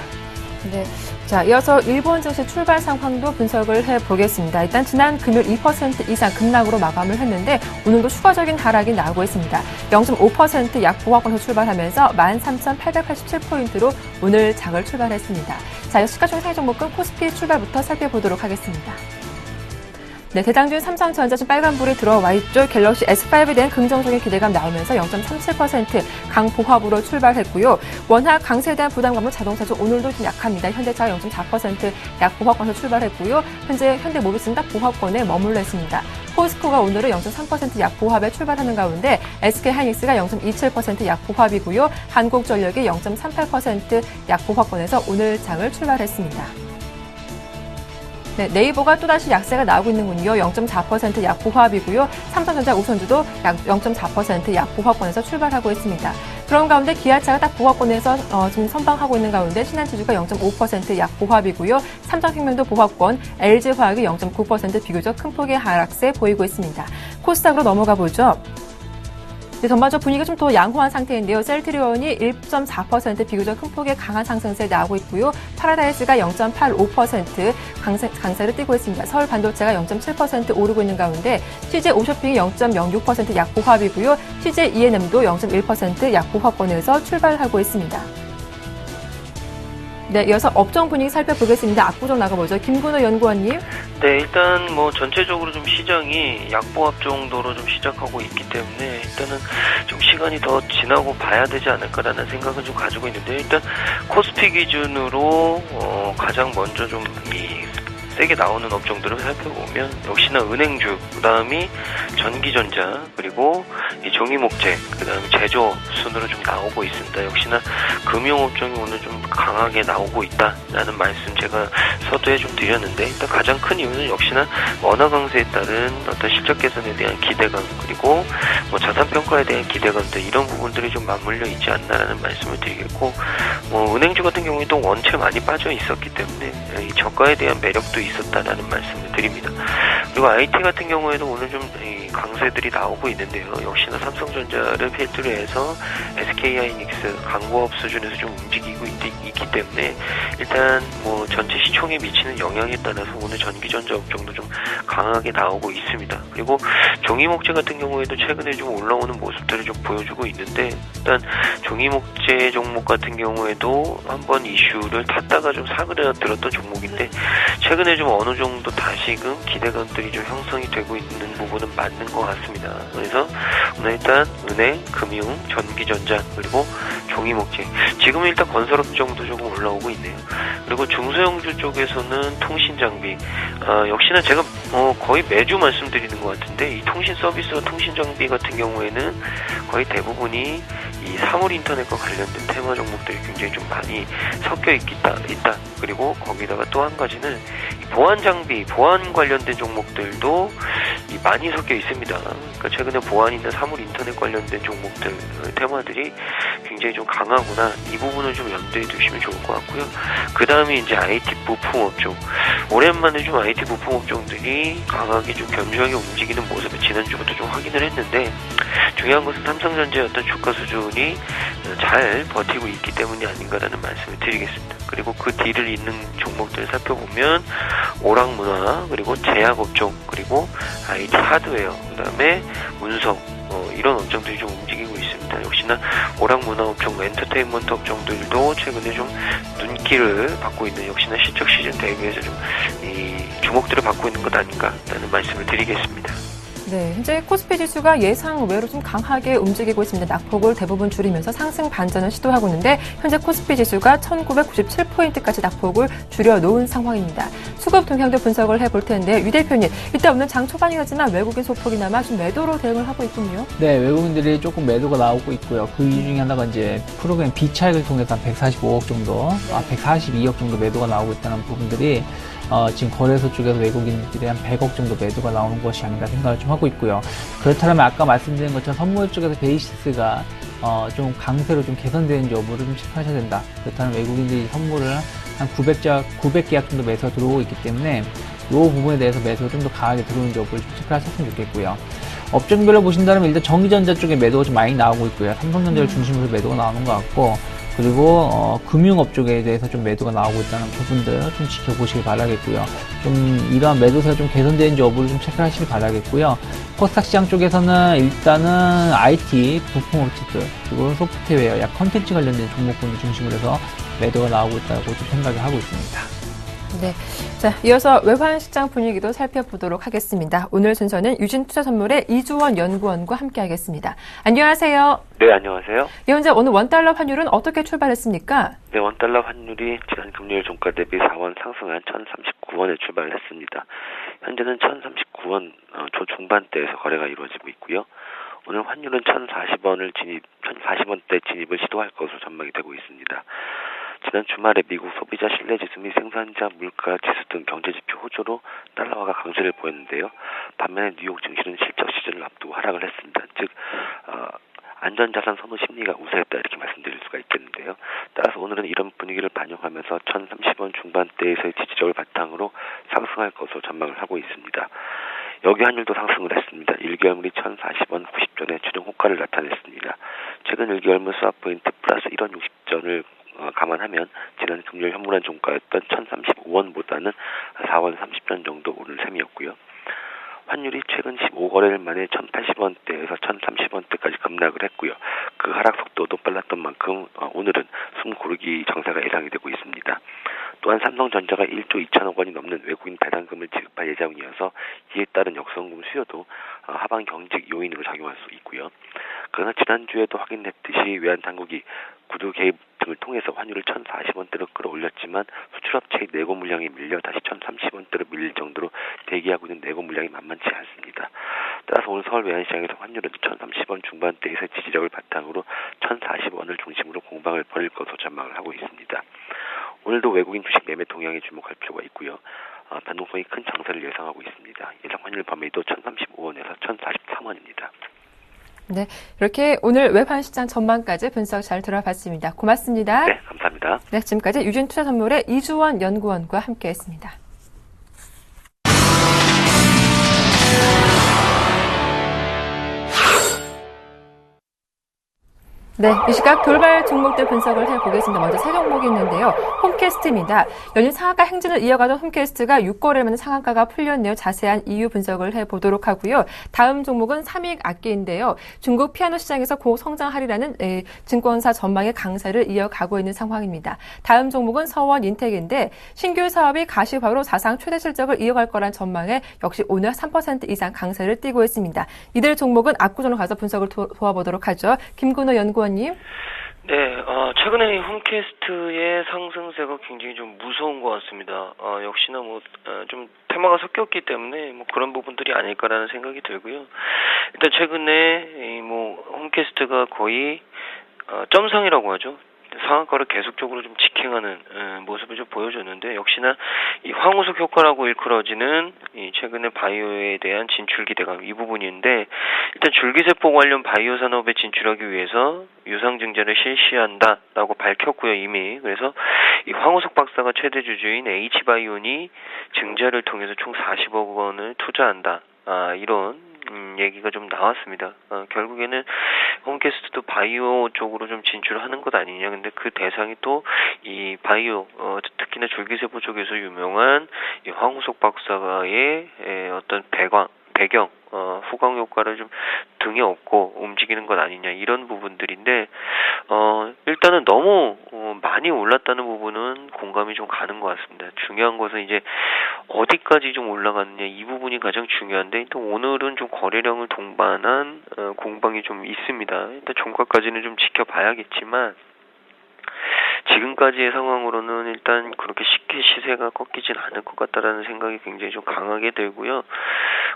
네. 자, 이어서 일본 증시 출발 상황도 분석을 해보겠습니다. 일단 지난 금요일 2% 이상 급락으로 마감을 했는데 오늘도 추가적인 하락이 나오고 있습니다. 0.5% 약보합권에서 출발하면서 13,887포인트로 오늘 장을 출발했습니다. 자, 시가총액 상위 종목군 코스피 출발부터 살펴보도록 하겠습니다. 네, 대장주인 삼성전자 지금 빨간불이 들어와 있죠. 갤럭시 S5에 대한 긍정적인 기대감 나오면서 0.37% 강보합으로 출발했고요. 워낙 강세에 대한 부담감으로 자동차주 오늘도 좀 약합니다. 현대차가 0.4% 약보합권에서 출발했고요. 현재 현대모비스는 딱 보합권에 머물러 있습니다. 포스코가 오늘은 0.3% 약보합에 출발하는 가운데 SK하이닉스가 0.27% 약보합이고요. 한국전력이 0.38% 약보합권에서 오늘 장을 출발했습니다. 네, 네이버가 또다시 약세가 나오고 있는군요. 0.4% 약보합이고요. 삼성전자 우선주도 약 0.4% 약보합권에서 출발하고 있습니다. 그런 가운데 기아차가 딱 보합권에서 지금 선방하고 있는 가운데 신한지주가 0.5% 약보합이고요. 삼성생명도 보합권, LG화학이 0.9% 비교적 큰 폭의 하락세 보이고 있습니다. 코스닥으로 넘어가 보죠. 네, 전반적 분위기가 좀 더 양호한 상태인데요. 셀트리온이 1.4% 비교적 큰 폭의 강한 상승세 나오고 있고요. 파라다이스가 0.85% 강세를 띠고 있습니다. 서울반도체가 0.7% 오르고 있는 가운데 CJ 오쇼핑이 0.06% 약보합이고요. CJ ENM도 0.1% 약보합권에서 출발하고 있습니다. 네, 이어서 업종 분위기 살펴보겠습니다. 압구정 나가보죠. 김근호 연구원님. 네, 일단 뭐 전체적으로 좀 시장이 약보합 정도로 좀 시작하고 있기 때문에 일단은 좀 시간이 더 지나고 봐야 되지 않을까라는 생각은 좀 가지고 있는데, 일단 코스피 기준으로 가장 먼저 좀 세게 나오는 업종들을 살펴보면 역시나 은행주, 그다음이 전기전자, 그리고 이 종이목재, 그다음에 제조 순으로 좀 나오고 있습니다. 역시나 금융업종이 오늘 좀 강하게 나오고 있다라는 말씀 제가 서두에 좀 드렸는데, 일단 가장 큰 이유는 역시나 원화 강세에 따른 어떤 실적 개선에 대한 기대감, 그리고 뭐 자산 평가에 대한 기대감들, 이런 부분들이 좀 맞물려 있지 않나라는 말씀을 드리겠고, 은행주 같은 경우에도 원체 많이 빠져 있었기 때문에 이 저가에 대한 매력도 있었다라는 말씀을 드립니다. 그리고 IT 같은 경우에도 오늘 좀 강세들이 나오고 있는데요. 역시나 삼성전자를 필두로 해서 SK하이닉스 강보합 수준에서 좀 움직이고 있기 때문에 일단 뭐 전체 시총에 미치는 영향에 따라서 오늘 전기전자 업종도 좀 강하게 나오고 있습니다. 그리고 종이목재 같은 경우에도 최근에 좀 올라오는 모습들을 좀 보여주고 있는데, 일단 종이목재 종목 같은 경우에도 한번 이슈를 탔다가 좀 사그라들었던 종목인데, 최근에 좀 어느 정도 다시금 기대감들이 좀 형성이 되고 있는 부분은 맞는 것 같습니다. 그래서 오늘 일단 은행, 금융, 전기전자, 그리고 종이목재, 지금은 일단 건설업종도 조금 올라오고 있네요. 그리고 중소형주 쪽에서는 통신장비, 역시나 제가 거의 매주 말씀드리는 것 같은데, 이 통신 서비스와 통신 장비 같은 경우에는 거의 대부분이 이 사물 인터넷과 관련된 테마 종목들이 굉장히 좀 많이 섞여 있다. 그리고 거기다가 또 한 가지는 보안 장비, 보안 관련된 종목들도 많이 섞여 있습니다. 그러니까 최근에 보안 있는 사물 인터넷 관련된 종목들, 테마들이 굉장히 좀 강하구나. 이 부분을 좀 염두에 두시면 좋을 것 같고요. 그 다음에 이제 IT 부품 업종. 오랜만에 좀 IT 부품 업종들이 강하게 좀 견조하게 움직이는 모습을 지난주부터 좀 확인을 했는데, 중요한 것은 삼성전자의 어떤 주가 수준이 잘 버티고 있기 때문이 아닌가라는 말씀을 드리겠습니다. 그리고 그 뒤를 잇는 종목들을 살펴보면 오락문화, 그리고 제약업종, 그리고 IT 하드웨어, 그 다음에 운송, 이런 업종들이 좀 움직이고 있습니다. 역시나 오락문화업종, 엔터테인먼트 업종들도 최근에 좀 눈길을 받고 있는, 역시나 실적 시즌 대비해서 좀 주목들을 받고 있는 것 아닌가라는 말씀을 드리겠습니다. 네, 현재 코스피 지수가 예상 외로 좀 강하게 움직이고 있습니다. 낙폭을 대부분 줄이면서 상승 반전을 시도하고 있는데, 현재 코스피 지수가 1997포인트까지 낙폭을 줄여놓은 상황입니다. 수급 동향도 분석을 해볼 텐데, 유 대표님, 일단 오늘 장 초반이긴 하지만 외국인 소폭이나마 좀 매도로 대응을 하고 있군요. 네, 외국인들이 조금 매도가 나오고 있고요. 그 이유 중에 하나가 이제 프로그램 비차익을 통해서 한 145억 정도, 142억 정도 매도가 나오고 있다는 부분들이 지금 거래소 쪽에서 외국인들이 한 100억 정도 매도가 나오는 것이 아닌가 생각을 좀 하고 있고요. 그렇다면 아까 말씀드린 것처럼 선물 쪽에서 베이시스가 좀 강세로 좀 개선되는 여부를 좀 체크하셔야 된다. 그렇다면 외국인들이 선물을 한 900계약 정도 매수가 들어오고 있기 때문에 이 부분에 대해서 매수가 좀 더 강하게 들어오는 여부를 좀 체크하셨으면 좋겠고요. 업종별로 보신다면 일단 전기전자 쪽에 매도가 좀 많이 나오고 있고요. 삼성전자를 중심으로 매도가 나오는 것 같고, 그리고 금융업 쪽에 대해서 좀 매도가 나오고 있다는 부분들 좀 지켜보시길 바라겠고요. 좀 이러한 매도세가 좀 개선되는지 여부를 좀 체크하시길 바라겠고요. 코스닥 시장 쪽에서는 일단은 IT, 부품업체들, 그리고 소프트웨어, 약 컨텐츠 관련된 종목군을 중심으로 해서 매도가 나오고 있다고 좀 생각을 하고 있습니다. 네. 자, 이어서 외환 시장 분위기도 살펴보도록 하겠습니다. 오늘 순서는 유진투자선물의 이주원 연구원과 함께하겠습니다. 안녕하세요. 네, 안녕하세요. 현재 오늘 원달러 환율은 어떻게 출발했습니까? 네, 원달러 환율이 지난 금요일 종가 대비 4원 상승한 1,039원에 출발을 했습니다. 현재는 1,039원 초중반대에서 거래가 이루어지고 있고요. 오늘 환율은 1,040원대 진입을 시도할 것으로 전망이 되고 있습니다. 지난 주말에 미국 소비자 신뢰지수 및 생산자 물가 지수 등 경제지표 호조로 달러화가 강세를 보였는데요. 반면에 뉴욕 증시는 실적 시즌을 앞두고 하락을 했습니다. 즉 안전자산 선호 심리가 우세했다 이렇게 말씀드릴 수가 있겠는데요. 따라서 오늘은 이런 분위기를 반영하면서 1,030원 중반대에서의 지지력을 바탕으로 상승할 것으로 전망을 하고 있습니다. 여기 환율도 상승을 했습니다. 1개월물이 1,040원 90전에 최종 호가를 나타냈습니다. 최근 1개월물 스왑 포인트 플러스 1원 60전을 감안하면 지난 금요일 현물한 종가였던 1,035원보다는 4원 30전 정도 오른 셈이었고요. 환율이 최근 15거래일 만에 1,080원대에서 1,030원대까지 급락을 했고요. 그 하락 속도도 빨랐던 만큼 오늘은 숨 고르기 장세가 예상이 되고 있습니다. 또한 삼성전자가 1조 2천억 원이 넘는 외국인 배당금을 지급할 예정이어서 이에 따른 역성금 수요도 하방 경직 요인으로 작용할 수 있고요. 그러나 지난주에도 확인했듯이 외환당국이 구두 개입 등을 통해서 환율을 1,040원대로 끌어올렸지만 수출업체의 내고 물량이 밀려 다시 1,030원대로 밀릴 정도로 대기하고 있는 내고 물량이 만만치 않습니다. 따라서 오늘 서울 외환시장에서 환율은 1,030원 중반대에서 지지력을 바탕으로 1,040원을 중심으로 공방을 벌일 것으로 전망을 하고 있습니다. 오늘도 외국인 주식 매매 동향에 주목할 필요가 있고요. 변동성이 큰 장세를 예상하고 있습니다. 예상 환율 범위도 1,035원에서 1,043원입니다. 네, 이렇게 오늘 외환 시장 전망까지 분석 잘 들어봤습니다. 고맙습니다. 네, 감사합니다. 네, 지금까지 유진투자선물의 이주원 연구원과 함께했습니다. 네, 이 시각 돌발 종목들 분석을 해보겠습니다. 먼저 세 종목이 있는데요. 홈캐스트입니다. 연일 상한가 행진을 이어가던 홈캐스트가 6거래만 상한가가 풀렸네요. 자세한 이유 분석을 해보도록 하고요. 다음 종목은 삼익악기인데요. 중국 피아노 시장에서 고성장하리라는 증권사 전망의 강세를 이어가고 있는 상황입니다. 다음 종목은 서원인텍인데 신규 사업이 가시화로 사상 최대 실적을 이어갈 거란 전망에 역시 오늘 3% 이상 강세를 띠고 있습니다. 이들 종목은 압구정으로 가서 분석을 도와보도록 하죠. 김근호 연구원 님. 네, 최근에 홈캐스트의 상승세가 굉장히 좀 무서운 것 같습니다. 역시나 좀 테마가 섞였기 때문에 그런 부분들이 아닐까라는 생각이 들고요. 일단 최근에 홈캐스트가 거의 점상이라고 하죠. 상한가를 계속적으로 좀 직행하는 모습을 좀 보여줬는데 역시나 이 황우석 효과라고 일컬어지는 이 최근에 바이오에 대한 진출 기대감 이 부분인데 일단 줄기세포 관련 바이오 산업에 진출하기 위해서 유상증자를 실시한다라고 밝혔고요 이미. 그래서 이 황우석 박사가 최대 주주인 H바이온이 증자를 통해서 총 40억 원을 투자한다. 이런 얘기가 좀 나왔습니다. 결국에는 홈캐스트도 바이오 쪽으로 좀 진출하는 것 아니냐. 근데 그 대상이 또 이 바이오, 특히나 줄기세포 쪽에서 유명한 이 황우석 박사의 어떤 배경, 후광 효과를 좀 등에 업고 움직이는 것 아니냐 이런 부분들인데 일단은 너무 많이 올랐다는 부분은 공감이 좀 가는 것 같습니다. 중요한 것은 이제 어디까지 좀 올라갔느냐 이 부분이 가장 중요한데 일단 오늘은 좀 거래량을 동반한 공방이 좀 있습니다. 일단 종가까지는 좀 지켜봐야겠지만 지금까지의 상황으로는 일단 그렇게 쉽게 시세가 꺾이진 않을 것 같다라는 생각이 굉장히 좀 강하게 들고요.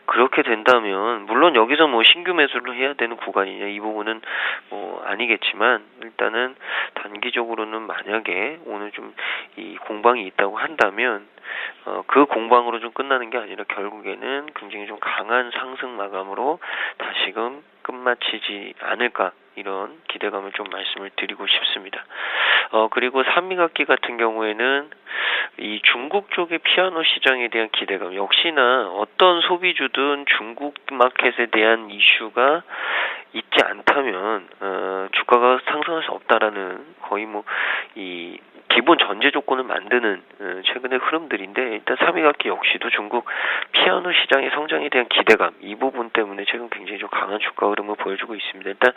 그렇게 된다면 물론 여기서 신규 매수를 해야 되는 구간이냐 이 부분은 아니겠지만 일단은 단기적으로는 만약에 오늘 좀 이 공방이 있다고 한다면 그 공방으로 좀 끝나는 게 아니라 결국에는 굉장히 좀 강한 상승 마감으로 다시금 끝마치지 않을까 이런 기대감을 좀 말씀을 드리고 싶습니다. 그리고 삼익악기 같은 경우에는 이 중국 쪽의 피아노 시장에 대한 기대감 역시나 어떤 소비주든 중국 마켓에 대한 이슈가 있지 않다면 주가가 상승할 수 없다라는 거의 이 기본 전제 조건을 만드는 최근의 흐름들인데, 일단 3위각기 역시도 중국 피아노 시장의 성장에 대한 기대감, 이 부분 때문에 최근 굉장히 좀 강한 주가 흐름을 보여주고 있습니다. 일단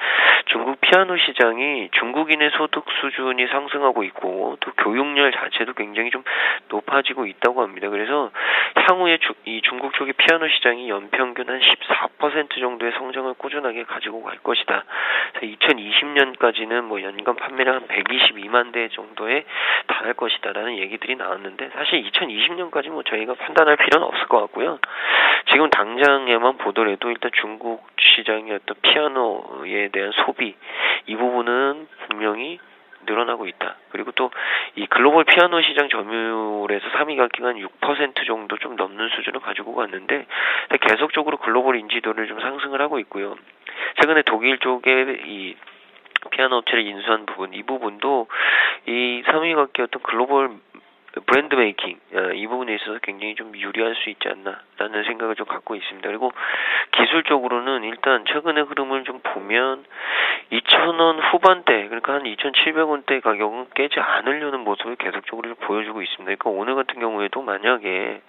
중국 피아노 시장이 중국인의 소득 수준이 상승하고 있고 또 교육열 자체도 굉장히 좀 높아지고 있다고 합니다. 그래서 향후에 이 중국 쪽의 피아노 시장이 연평균 한 14% 정도의 성장을 꾸준하게 가지고 갈 것이다. 2020년까지는 뭐 연간 판매량 한 122만 대 정도에 달할 것이다라는 얘기들이 나왔는데, 사실 2020년까지 뭐 저희가 판단할 필요는 없을 것 같고요. 지금 당장에만 보더라도 일단 중국 시장의 어떤 피아노에 대한 소비, 이 부분은 분명히 늘어나고 있다. 그리고 또 이 글로벌 피아노 시장 점유율에서 3위각기가 한 6% 정도 좀 넘는 수준을 가지고 갔는데, 계속적으로 글로벌 인지도를 좀 상승을 하고 있고요. 최근에 독일 쪽에 이 피아노 업체를 인수한 부분, 이 부분도 이 3위각기 어떤 글로벌 브랜드 메이킹, 이 부분에 있어서 굉장히 좀 유리할 수 있지 않나라는 생각을 좀 갖고 있습니다. 그리고 기술적으로는 일단 최근의 흐름을 좀 보면 2,000원 후반대, 그러니까 한 2,700원대 가격은 깨지 않으려는 모습을 계속적으로 좀 보여주고 있습니다. 그러니까 오늘 같은 경우에도 만약에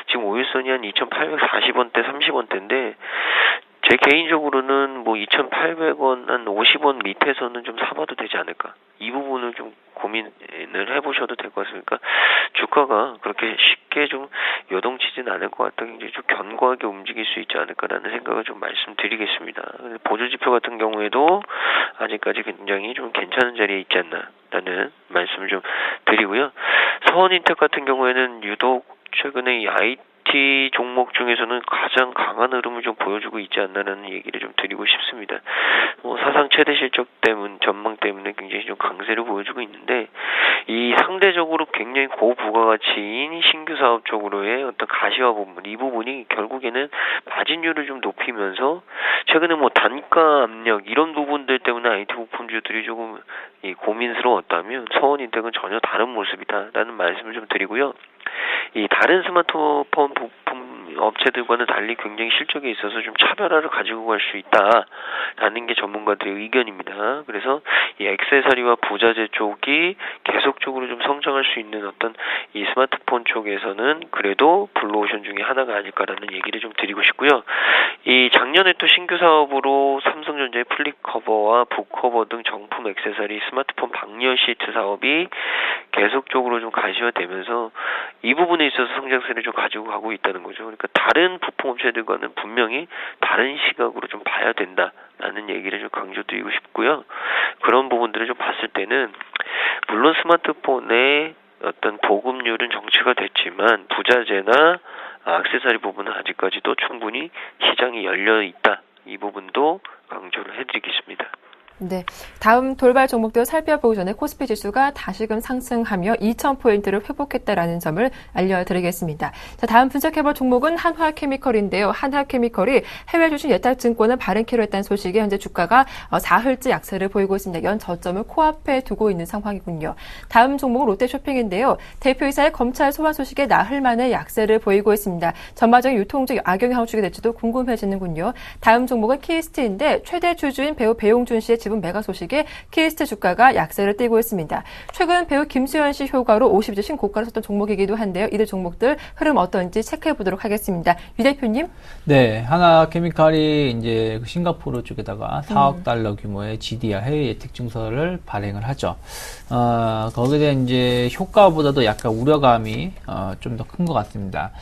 지금 5일선이 한 2,840원대, 30원대인데 제 개인적으로는 뭐 2,800원, 한 50원 밑에서는 좀 사봐도 되지 않을까. 이 부분을 좀 고민을 해보셔도 될 것 같습니다. 주가가 그렇게 쉽게 좀 요동치진 않을 것 같다. 굉장히 좀 견고하게 움직일 수 있지 않을까라는 생각을 좀 말씀드리겠습니다. 보조지표 같은 경우에도 아직까지 굉장히 좀 괜찮은 자리에 있지 않나라는 말씀을 좀 드리고요. 서원인텍 같은 경우에는 유독 최근에 이 IT 종목 중에서는 가장 강한 흐름을 좀 보여주고 있지 않나라는 얘기를 좀 드리고 싶습니다. 사상 최대 실적 전망 때문에 굉장히 좀 강세를 보여주고 있는데, 이 상대적으로 굉장히 고부가가치인 신규 사업 쪽으로의 어떤 가시화 부분, 이 부분이 결국에는 마진율을 좀 높이면서 최근에 뭐 단가 압력 이런 부분들 때문에 IT 부품주들이 조금 고민스러웠다면 서원인텍은 전혀 다른 모습이다라는 말씀을 좀 드리고요. 이 다른 스마트폰 부품 업체들과는 달리 굉장히 실적에 있어서 좀 차별화를 가지고 갈 수 있다라는 게 전문가들의 의견입니다. 그래서 이 액세서리와 부자재 쪽이 계속적으로 좀 성장할 수 있는 어떤 이 스마트폰 쪽에서는 그래도 블루오션 중에 하나가 아닐까라는 얘기를 좀 드리고 싶고요. 이 작년에 또 신규 사업으로 삼성전자의 플립 커버와 북 커버 등 정품 액세서리 스마트폰 방열 시트 사업이 계속적으로 좀 가시화되면서 이 부분에 있어서 성장세를 좀 가지고 가고 있다는 거죠. 그러니까 다른 부품 업체들과는 분명히 다른 시각으로 좀 봐야 된다라는 얘기를 좀 강조드리고 싶고요. 그런 부분들을 좀 봤을 때는 물론 스마트폰의 어떤 보급률은 정체가 됐지만 부자재나 액세서리 부분은 아직까지도 충분히 시장이 열려 있다. 이 부분도 강조를 해드리겠습니다. 네, 다음 돌발 종목도 살펴보기 전에 코스피 지수가 다시금 상승하며 2,000포인트를 회복했다라는 점을 알려드리겠습니다. 자, 다음 분석해볼 종목은 한화케미컬인데요. 한화케미컬이 해외 주식 예탁증권을 발행키로 했다는 소식에 현재 주가가 사흘째 약세를 보이고 있습니다. 연 저점을 코앞에 두고 있는 상황이군요. 다음 종목은 롯데쇼핑인데요. 대표이사의 검찰 소환 소식에 나흘 만에 약세를 보이고 있습니다. 전반적인 유통적 악영향을 주게 될지도 궁금해지는군요. 다음 종목은 키스트인데 최대 주주인 배우 배용준 씨의 지분 매각 소식에 키스트 주가가 약세를 띠고 있습니다. 최근 배우 김수현 씨 효과로 50주 신고가를 썼던 종목이기도 한데요. 이들 종목들 흐름 어떤지 체크해 보도록 하겠습니다. 유 대표님. 네, 하나케미칼이 이제 싱가포르 쪽에다가 4억 달러 규모의 GDR 해외 예택 증서를 발행을 하죠. 거기에 대한 이제 효과보다도 약간 우려감이 좀 더 큰 것 같습니다.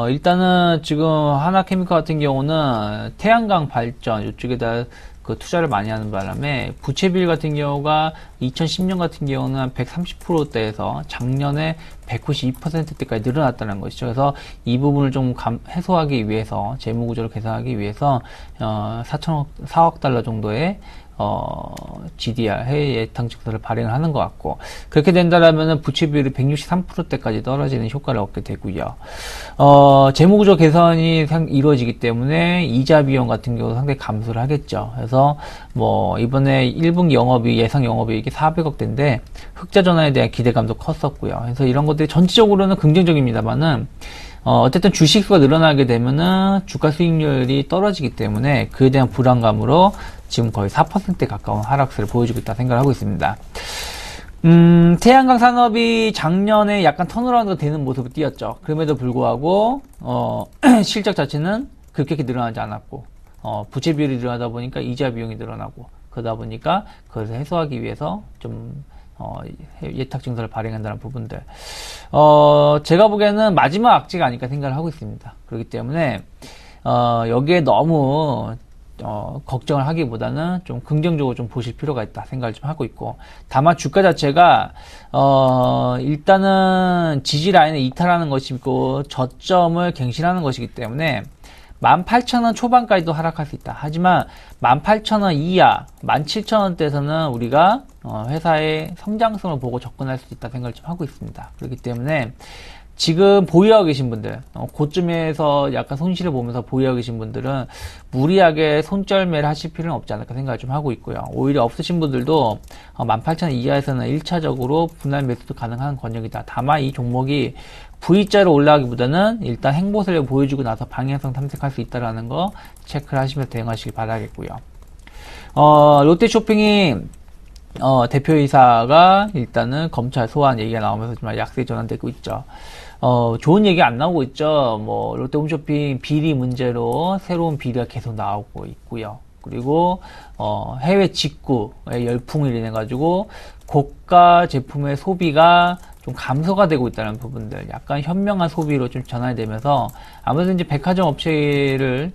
일단은 지금 하나케미칼 같은 경우는 태양광 발전 이쪽에다 그 투자를 많이 하는 바람에 부채 비율 같은 경우가 2010년 같은 경우는 한 130%대에서 작년에 192%대까지 늘어났다는 것이죠. 그래서 이 부분을 좀 해소하기 위해서 재무구조를 개선하기 위해서 4억 달러 정도의 GDR 해외 예탁 증서를 발행을 하는 것 같고, 그렇게 된다라면은 부채 비율이 163%대까지 떨어지는 효과를 얻게 되고요. 재무구조 개선이 이루어지기 때문에 이자 비용 같은 경우도 상당히 감소를 하겠죠. 그래서 뭐 이번에 1분기 영업이 예상 영업이익이 400억대인데 흑자 전환에 대한 기대감도 컸었고요. 그래서 이런 것들이 전체적으로는 긍정적입니다만은 어쨌든 주식수가 늘어나게 되면은 주가 수익률이 떨어지기 때문에 그에 대한 불안감으로 지금 거의 4%에 가까운 하락세를 보여주고 있다 생각을 하고 있습니다. 태양광 산업이 작년에 약간 턴어라운드가 되는 모습을 띄었죠. 그럼에도 불구하고, 실적 자체는 급격히 늘어나지 않았고, 부채 비율이 늘어나다 보니까 이자 비용이 늘어나고, 그러다 보니까 그것을 해소하기 위해서 좀, 예탁 증서를 발행한다는 부분들. 제가 보기에는 마지막 악재가 아닐까 생각을 하고 있습니다. 그렇기 때문에, 여기에 너무, 걱정을 하기보다는 좀 긍정적으로 좀 보실 필요가 있다 생각을 좀 하고 있고, 다만 주가 자체가 일단은 지지 라인에 이탈하는 것이고 저점을 갱신하는 것이기 때문에 18,000원 초반까지도 하락할 수 있다. 하지만 18,000원 이하, 17,000원대에서는 우리가 회사의 성장성을 보고 접근할 수 있다 생각을 좀 하고 있습니다. 그렇기 때문에 지금 보유하고 계신 분들, 고점에서 약간 손실을 보면서 보유하고 계신 분들은 무리하게 손절매를 하실 필요는 없지 않을까 생각을 좀 하고 있고요. 오히려 없으신 분들도 18,000원 이하에서는 1차적으로 분할 매수도 가능한 권역이다. 다만 이 종목이 V자로 올라가기보다는 일단 행보세를 보여주고 나서 방향성 탐색할 수 있다는 거 체크를 하시면서 대응하시기 바라겠고요. 롯데쇼핑이 대표이사가 일단은 검찰 소환 얘기가 나오면서 좀 약세 전환되고 있죠. 좋은 얘기 안 나오고 있죠. 뭐, 롯데홈쇼핑 비리 문제로 새로운 비리가 계속 나오고 있고요. 그리고, 해외 직구의 열풍을 인해가지고 고가 제품의 소비가 좀 감소가 되고 있다는 부분들, 약간 현명한 소비로 좀 전환이 되면서 아무래도 이제 백화점 업체를,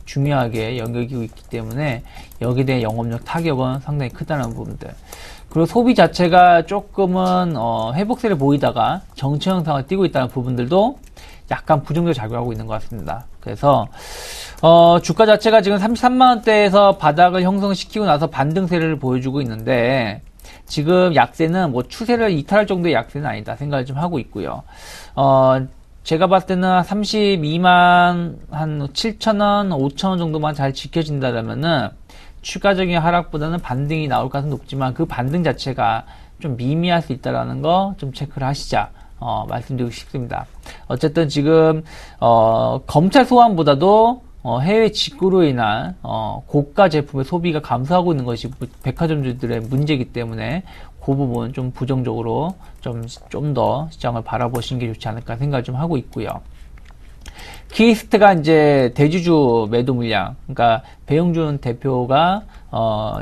중요하게 여기고 있기 때문에 여기에 대한 영업력 타격은 상당히 크다는 부분들. 그리고 소비 자체가 조금은 회복세를 보이다가 정체 현상을 띠고 있다는 부분들도 약간 부정적으로 작용하고 있는 것 같습니다. 그래서 주가 자체가 지금 33만원대에서 바닥을 형성시키고 나서 반등세를 보여주고 있는데, 지금 약세는 뭐 추세를 이탈할 정도의 약세는 아니다 생각을 좀 하고 있고요. 제가 봤을 때는 32만 한 7,000원, 5,000원 정도만 잘 지켜진다면은 추가적인 하락보다는 반등이 나올 가능성이 높지만 그 반등 자체가 좀 미미할 수 있다는 거 좀 체크를 하시자 말씀드리고 싶습니다. 어쨌든 지금 검찰 소환보다도 해외 직구로 인한 고가 제품의 소비가 감소하고 있는 것이 백화점주들의 문제이기 때문에 그 부분 좀 부정적으로 좀 더 시장을 바라보시는 게 좋지 않을까 생각을 좀 하고 있고요. 키스트가 이제 대주주 매도 물량, 그러니까 배용준 대표가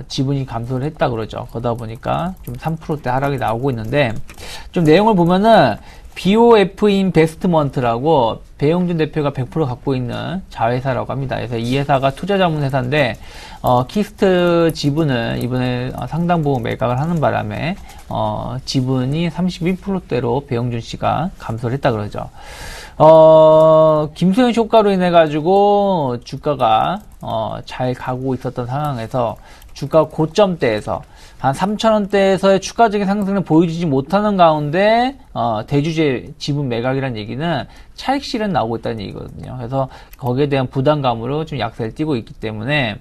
지분이 감소를 했다 그러죠. 그러다 보니까 좀 3%대 하락이 나오고 있는데, 좀 내용을 보면은 BOF 인베스트먼트라고 배용준 대표가 100% 갖고 있는 자회사라고 합니다. 그래서 이 회사가 투자자문회사인데 키스트 지분을 이번에 상당 부분 매각을 하는 바람에 지분이 31%대로 배용준 씨가 감소를 했다 그러죠. 김소연 효과로 인해 가지고 주가가 잘 가고 있었던 상황에서 주가 고점대에서 한 3,000원대에서의 추가적인 상승을 보여주지 못하는 가운데 대주주 지분 매각이라는 얘기는 차익 실현 나오고 있다는 얘기거든요. 그래서 거기에 대한 부담감으로 좀 약세를 띄고 있기 때문에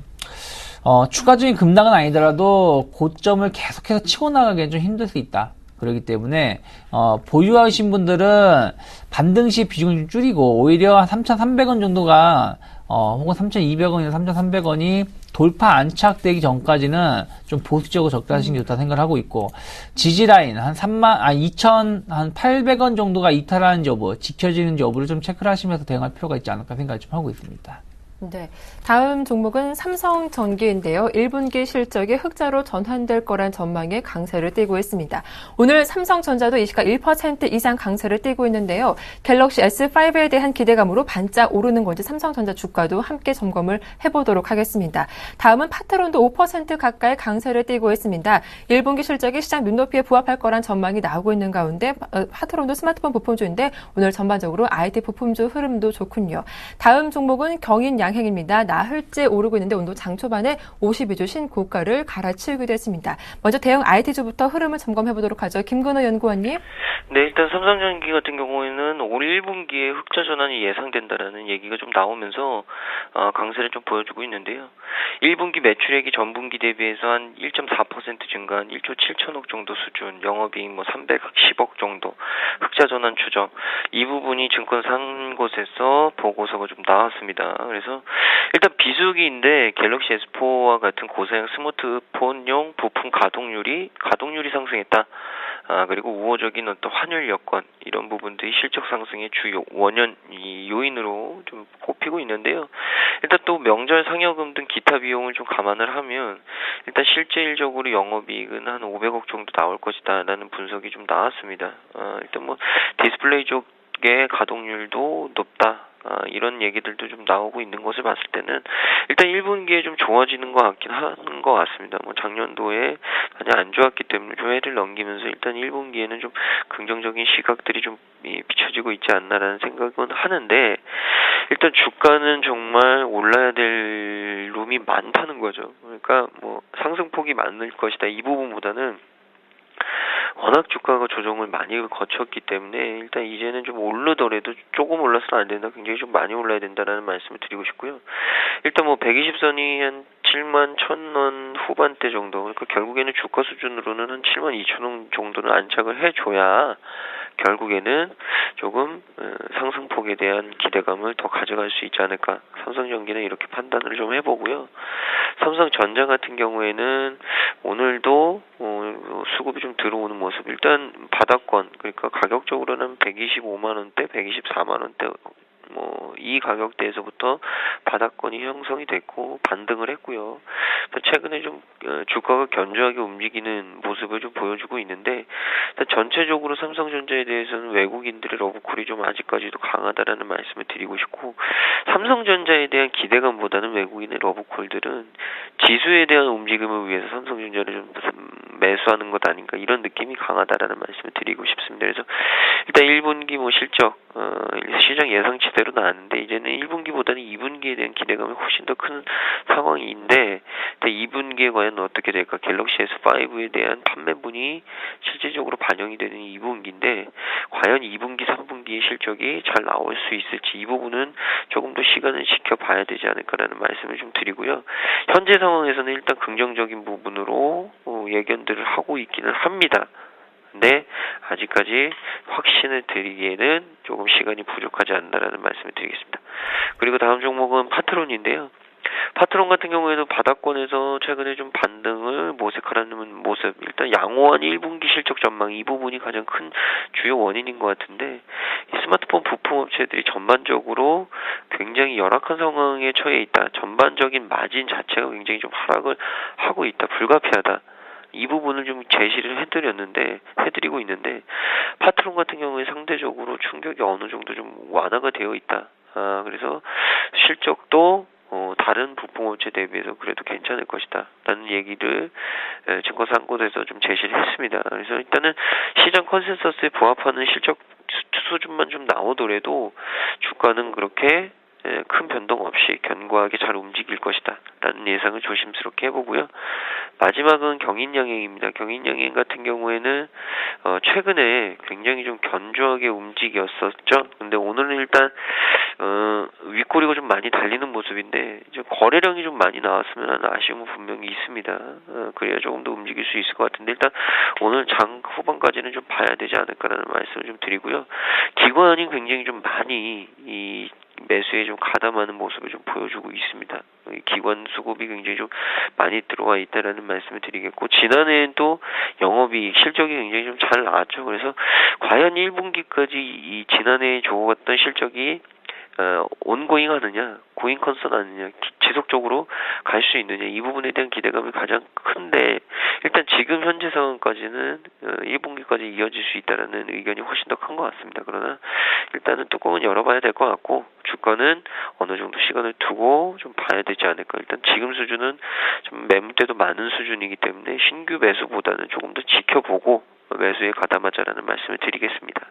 추가적인 급락은 아니더라도 고점을 계속해서 치고 나가기엔 좀 힘들 수 있다. 그렇기 때문에 보유하신 분들은 반등 시 비중을 좀 줄이고 오히려 한 3,300원 정도가 혹은 3,200원이나 3,300원이 돌파 안착되기 전까지는 좀 보수적으로 접근하시는 게 좋다 생각을 하고 있고, 지지라인 한 2,800원 정도가 이탈하는지 여부, 지켜지는지 여부를 좀 체크를 하시면서 대응할 필요가 있지 않을까 생각을 좀 하고 있습니다. 네, 다음 종목은 삼성전기인데요. 1분기 실적이 흑자로 전환될 거란 전망에 강세를 띠고 있습니다. 오늘 삼성전자도 이 시각 1% 이상 강세를 띠고 있는데요. 갤럭시 S5에 대한 기대감으로 반짝 오르는 건지 삼성전자 주가도 함께 점검을 해보도록 하겠습니다. 다음은 파트론도 5% 가까이 강세를 띠고 있습니다. 1분기 실적이 시장 눈높이에 부합할 거란 전망이 나오고 있는 가운데 파트론도 스마트폰 부품주인데 오늘 전반적으로 IT 부품주 흐름도 좋군요. 다음 종목은 경인 양행입니다. 나흘째 오르고 있는데 오늘도 장 초반에 52주 신고가를 갈아치우기도 했습니다. 먼저 대형 IT주부터 흐름을 점검해 보도록 하죠. 김근호 연구원님. 네, 일단 삼성전기 같은 경우에는 올 1분기에 흑자 전환이 예상된다라는 얘기가 좀 나오면서 강세를 좀 보여주고 있는데요. 1분기 매출액이 전분기 대비해서 한 1.4% 증가한 1조 7천억 정도 수준, 영업이익 310억 정도, 흑자 전환 추정, 이 부분이 증권 산 곳에서 보고서가 좀 나왔습니다. 그래서 일단 비수기인데 갤럭시 S4와 같은 고사양 스마트폰용 부품 가동률이 상승했다. 그리고 우호적인 어떤 환율 여건, 이런 부분들이 실적 상승의 주요 요인으로 좀 꼽히고 있는데요. 일단 또 명절 상여금 등 기타 비용을 좀 감안을 하면 일단 실질적으로 영업이익은 한 500억 정도 나올 것이다라는 분석이 좀 나왔습니다. 일단 디스플레이 쪽의 가동률도 높다. 이런 얘기들도 좀 나오고 있는 것을 봤을 때는 일단 1분기에 좀 좋아지는 것 같긴 하는 것 같습니다. 작년도에 많이 안 좋았기 때문에 좀 해를 넘기면서 일단 1분기에는 좀 긍정적인 시각들이 좀 비춰지고 있지 않나라는 생각은 하는데, 일단 주가는 정말 올라야 될 룸이 많다는 거죠. 그러니까 상승폭이 많을 것이다, 이 부분보다는 워낙 주가가 조정을 많이 거쳤기 때문에 일단 이제는 좀 오르더라도 조금 올라서는 안 된다, 굉장히 좀 많이 올라야 된다라는 말씀을 드리고 싶고요. 일단 120선이 한 7만 1,000원 후반대 정도, 그러니까 결국에는 주가 수준으로는 한 7만 2천원 정도는 안착을 해줘야 결국에는 조금 상승폭에 대한 기대감을 더 가져갈 수 있지 않을까, 삼성전기는 이렇게 판단을 좀 해보고요. 삼성전자 같은 경우에는 오늘도 수급이 좀 들어오는 모습, 일단 바닥권, 그러니까 가격적으로는 125만원대, 124만원대 이 가격대에서부터 바닥권이 형성이 됐고 반등을 했고요. 최근에 좀 주가가 견조하게 움직이는 모습을 좀 보여주고 있는데, 전체적으로 삼성전자에 대해서는 외국인들의 러브콜이 좀 아직까지도 강하다라는 말씀을 드리고 싶고, 삼성전자에 대한 기대감보다는 외국인의 러브콜들은 지수에 대한 움직임을 위해서 삼성전자를 좀 매수하는 것 아닌가, 이런 느낌이 강하다라는 말씀을 드리고 싶습니다. 그래서 일단 1분기 실적 시장 예상치대로 나왔는데, 이제는 1분기보다는 2분기에 대한 기대감이 훨씬 더 큰 상황인데, 2분기에 과연 어떻게 될까? 갤럭시 S5에 대한 판매분이 실질적으로 반영이 되는 2분기인데 과연 2분기, 3분기의 실적이 잘 나올 수 있을지, 이 부분은 조금 더 시간을 지켜봐야 되지 않을까라는 말씀을 좀 드리고요. 현재 상황에서는 일단 긍정적인 부분으로 예견들을 하고 있기는 합니다. 근데 아직까지 확신을 드리기에는 조금 시간이 부족하지 않나라는 말씀을 드리겠습니다. 그리고 다음 종목은 파트론인데요. 파트론 같은 경우에도 바닥권에서 최근에 좀 반등을 모색하라는 모습, 일단 양호한 1분기 실적 전망, 이 부분이 가장 큰 주요 원인인 것 같은데, 이 스마트폰 부품 업체들이 전반적으로 굉장히 열악한 상황에 처해 있다. 전반적인 마진 자체가 굉장히 좀 하락을 하고 있다. 불가피하다. 이 부분을 좀 제시를 해드리고 있는데, 파트론 같은 경우에 상대적으로 충격이 어느 정도 좀 완화가 되어 있다. 그래서 실적도 다른 부품업체 대비해서 그래도 괜찮을 것이다 라는 얘기를 증권사 한 곳에서 좀 제시를 했습니다. 그래서 일단은 시장 컨센서스에 부합하는 실적 수준만 좀 나오더라도 주가는 그렇게 큰 변동 없이 견고하게 잘 움직일 것이다 라는 예상을 조심스럽게 해보고요. 마지막은 경인양행입니다. 경인양행 같은 경우에는 최근에 굉장히 좀 견조하게 움직였었죠. 근데 오늘은 일단 윗꼬리가 좀 많이 달리는 모습인데, 이제 거래량이 좀 많이 나왔으면 하는 아쉬움은 분명히 있습니다. 그래야 조금 더 움직일 수 있을 것 같은데, 일단 오늘 장 후반까지는 좀 봐야 되지 않을까라는 말씀을 좀 드리고요. 기관이 굉장히 좀 많이 이 매수에 좀 가담하는 모습을 좀 보여주고 있습니다. 기관 수급이 굉장히 좀 많이 들어와 있다라는 말씀을 드리겠고, 지난해엔 또 영업이익 실적이 굉장히 좀 잘 나왔죠. 그래서 과연 1분기까지 이 지난해에 좋았던 실적이 온고잉 하느냐, 고잉 컨선 하느냐, 지속적으로 갈 수 있느냐, 이 부분에 대한 기대감이 가장 큰데, 일단 지금 현재 상황까지는 1분기까지 이어질 수 있다는 의견이 훨씬 더 큰 것 같습니다. 그러나 일단은 뚜껑은 열어봐야 될 것 같고, 주가는 어느 정도 시간을 두고 좀 봐야 되지 않을까. 일단 지금 수준은 좀 매물대도 많은 수준이기 때문에 신규 매수보다는 조금 더 지켜보고 매수에 가담하자라는 말씀을 드리겠습니다.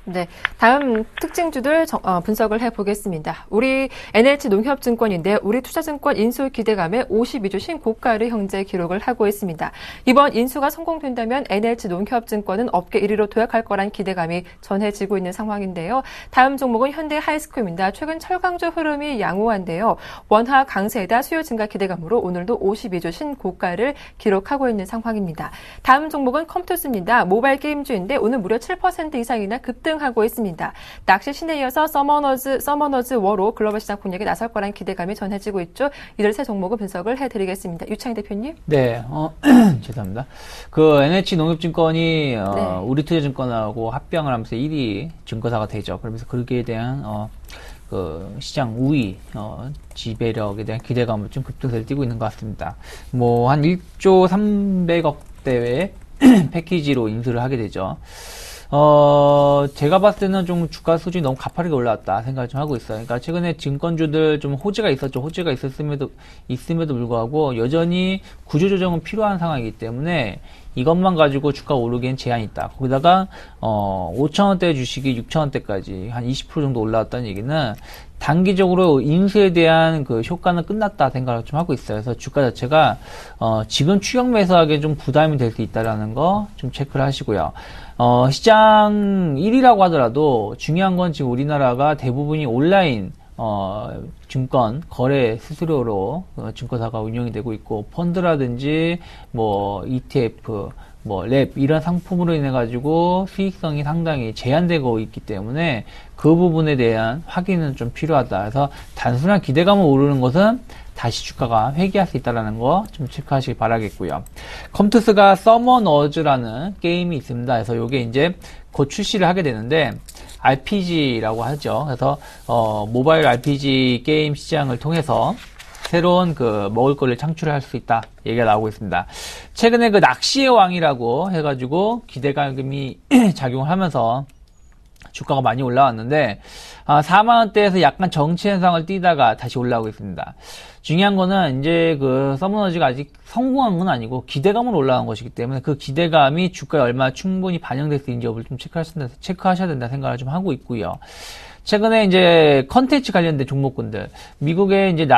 네, 다음 특징주들 분석을 해보겠습니다. 우리 NH농협증권인데 우리투자증권 인수 기대감에 52주 신고가를 현재 기록을 하고 있습니다. 이번 인수가 성공된다면 NH농협증권은 업계 1위로 도약할 거란 기대감이 전해지고 있는 상황인데요. 다음 종목은 현대하이스코입니다. 최근 철강주 흐름이 양호한데요. 원화 강세에다 수요 증가 기대감으로 오늘도 52주 신고가를 기록하고 있는 상황입니다. 다음 종목은 컴투스입니다. 모바일 게임주인데 오늘 무려 7% 이상이나 급등 하고 있습니다. 낚시 신에 이어서 서머너즈 워로 글로벌 시장 공략에 나설 거란 기대감이 전해지고 있죠. 이들 세 종목을 분석을 해드리겠습니다. 유창희 대표님. 네, 죄송합니다. 그 NH농협증권이 네. 우리투자증권하고 합병을 하면서 1위 증권사가 되죠. 그러면서 거기에 대한 그 시장 우위 지배력에 대한 기대감을 좀 급등세를 띠고 있는 것 같습니다. 뭐 한 1조 300억 대의 패키지로 인수를 하게 되죠. 제가 봤을 때는 좀 주가 수준이 너무 가파르게 올라왔다 생각을 좀 하고 있어요. 그러니까 최근에 증권주들 좀 호재가 있었죠. 호재가 있음에도 불구하고 여전히 구조조정은 필요한 상황이기 때문에 이것만 가지고 주가 오르기엔 제한이 있다. 거기다가 5,000원대 주식이 6,000원대까지 한 20% 정도 올라왔다는 얘기는 단기적으로 인수에 대한 그 효과는 끝났다 생각을 좀 하고 있어요. 그래서 주가 자체가 지금 추격 매수하기에 좀 부담이 될 수 있다라는 거 좀 체크를 하시고요. 시장 1위라고 하더라도 중요한 건 지금 우리나라가 대부분이 온라인 증권 거래 수수료로 증권사가 운영이 되고 있고 펀드라든지 뭐 ETF 뭐 랩 이런 상품으로 인해 가지고 수익성이 상당히 제한되고 있기 때문에 그 부분에 대한 확인은 좀 필요하다. 그래서 단순한 기대감을 오르는 것은 다시 주가가 회귀할 수 있다는 거 좀 체크하시기 바라겠고요. 컴투스가 서머너즈라는 게임이 있습니다. 그래서 요게 이제 곧 출시를 하게 되는데 RPG라고 하죠. 그래서 모바일 RPG 게임 시장을 통해서 새로운 그 먹을거리를 창출할 수 있다 얘기가 나오고 있습니다. 최근에 그 낚시의 왕이라고 해가지고 기대감이 작용을 하면서 주가가 많이 올라왔는데 4만원대에서 약간 정치 현상을 띠다가 다시 올라오고 있습니다. 중요한 거는 이제 그 서머너즈가 아직 성공한 건 아니고 기대감으로 올라간 것이기 때문에 그 기대감이 주가에 얼마나 충분히 반영될 수 있는지 여부를 좀 체크하셔야 된다 생각을 좀 하고 있고요. 최근에 이제 컨텐츠 관련된 종목군들, 미국의 이제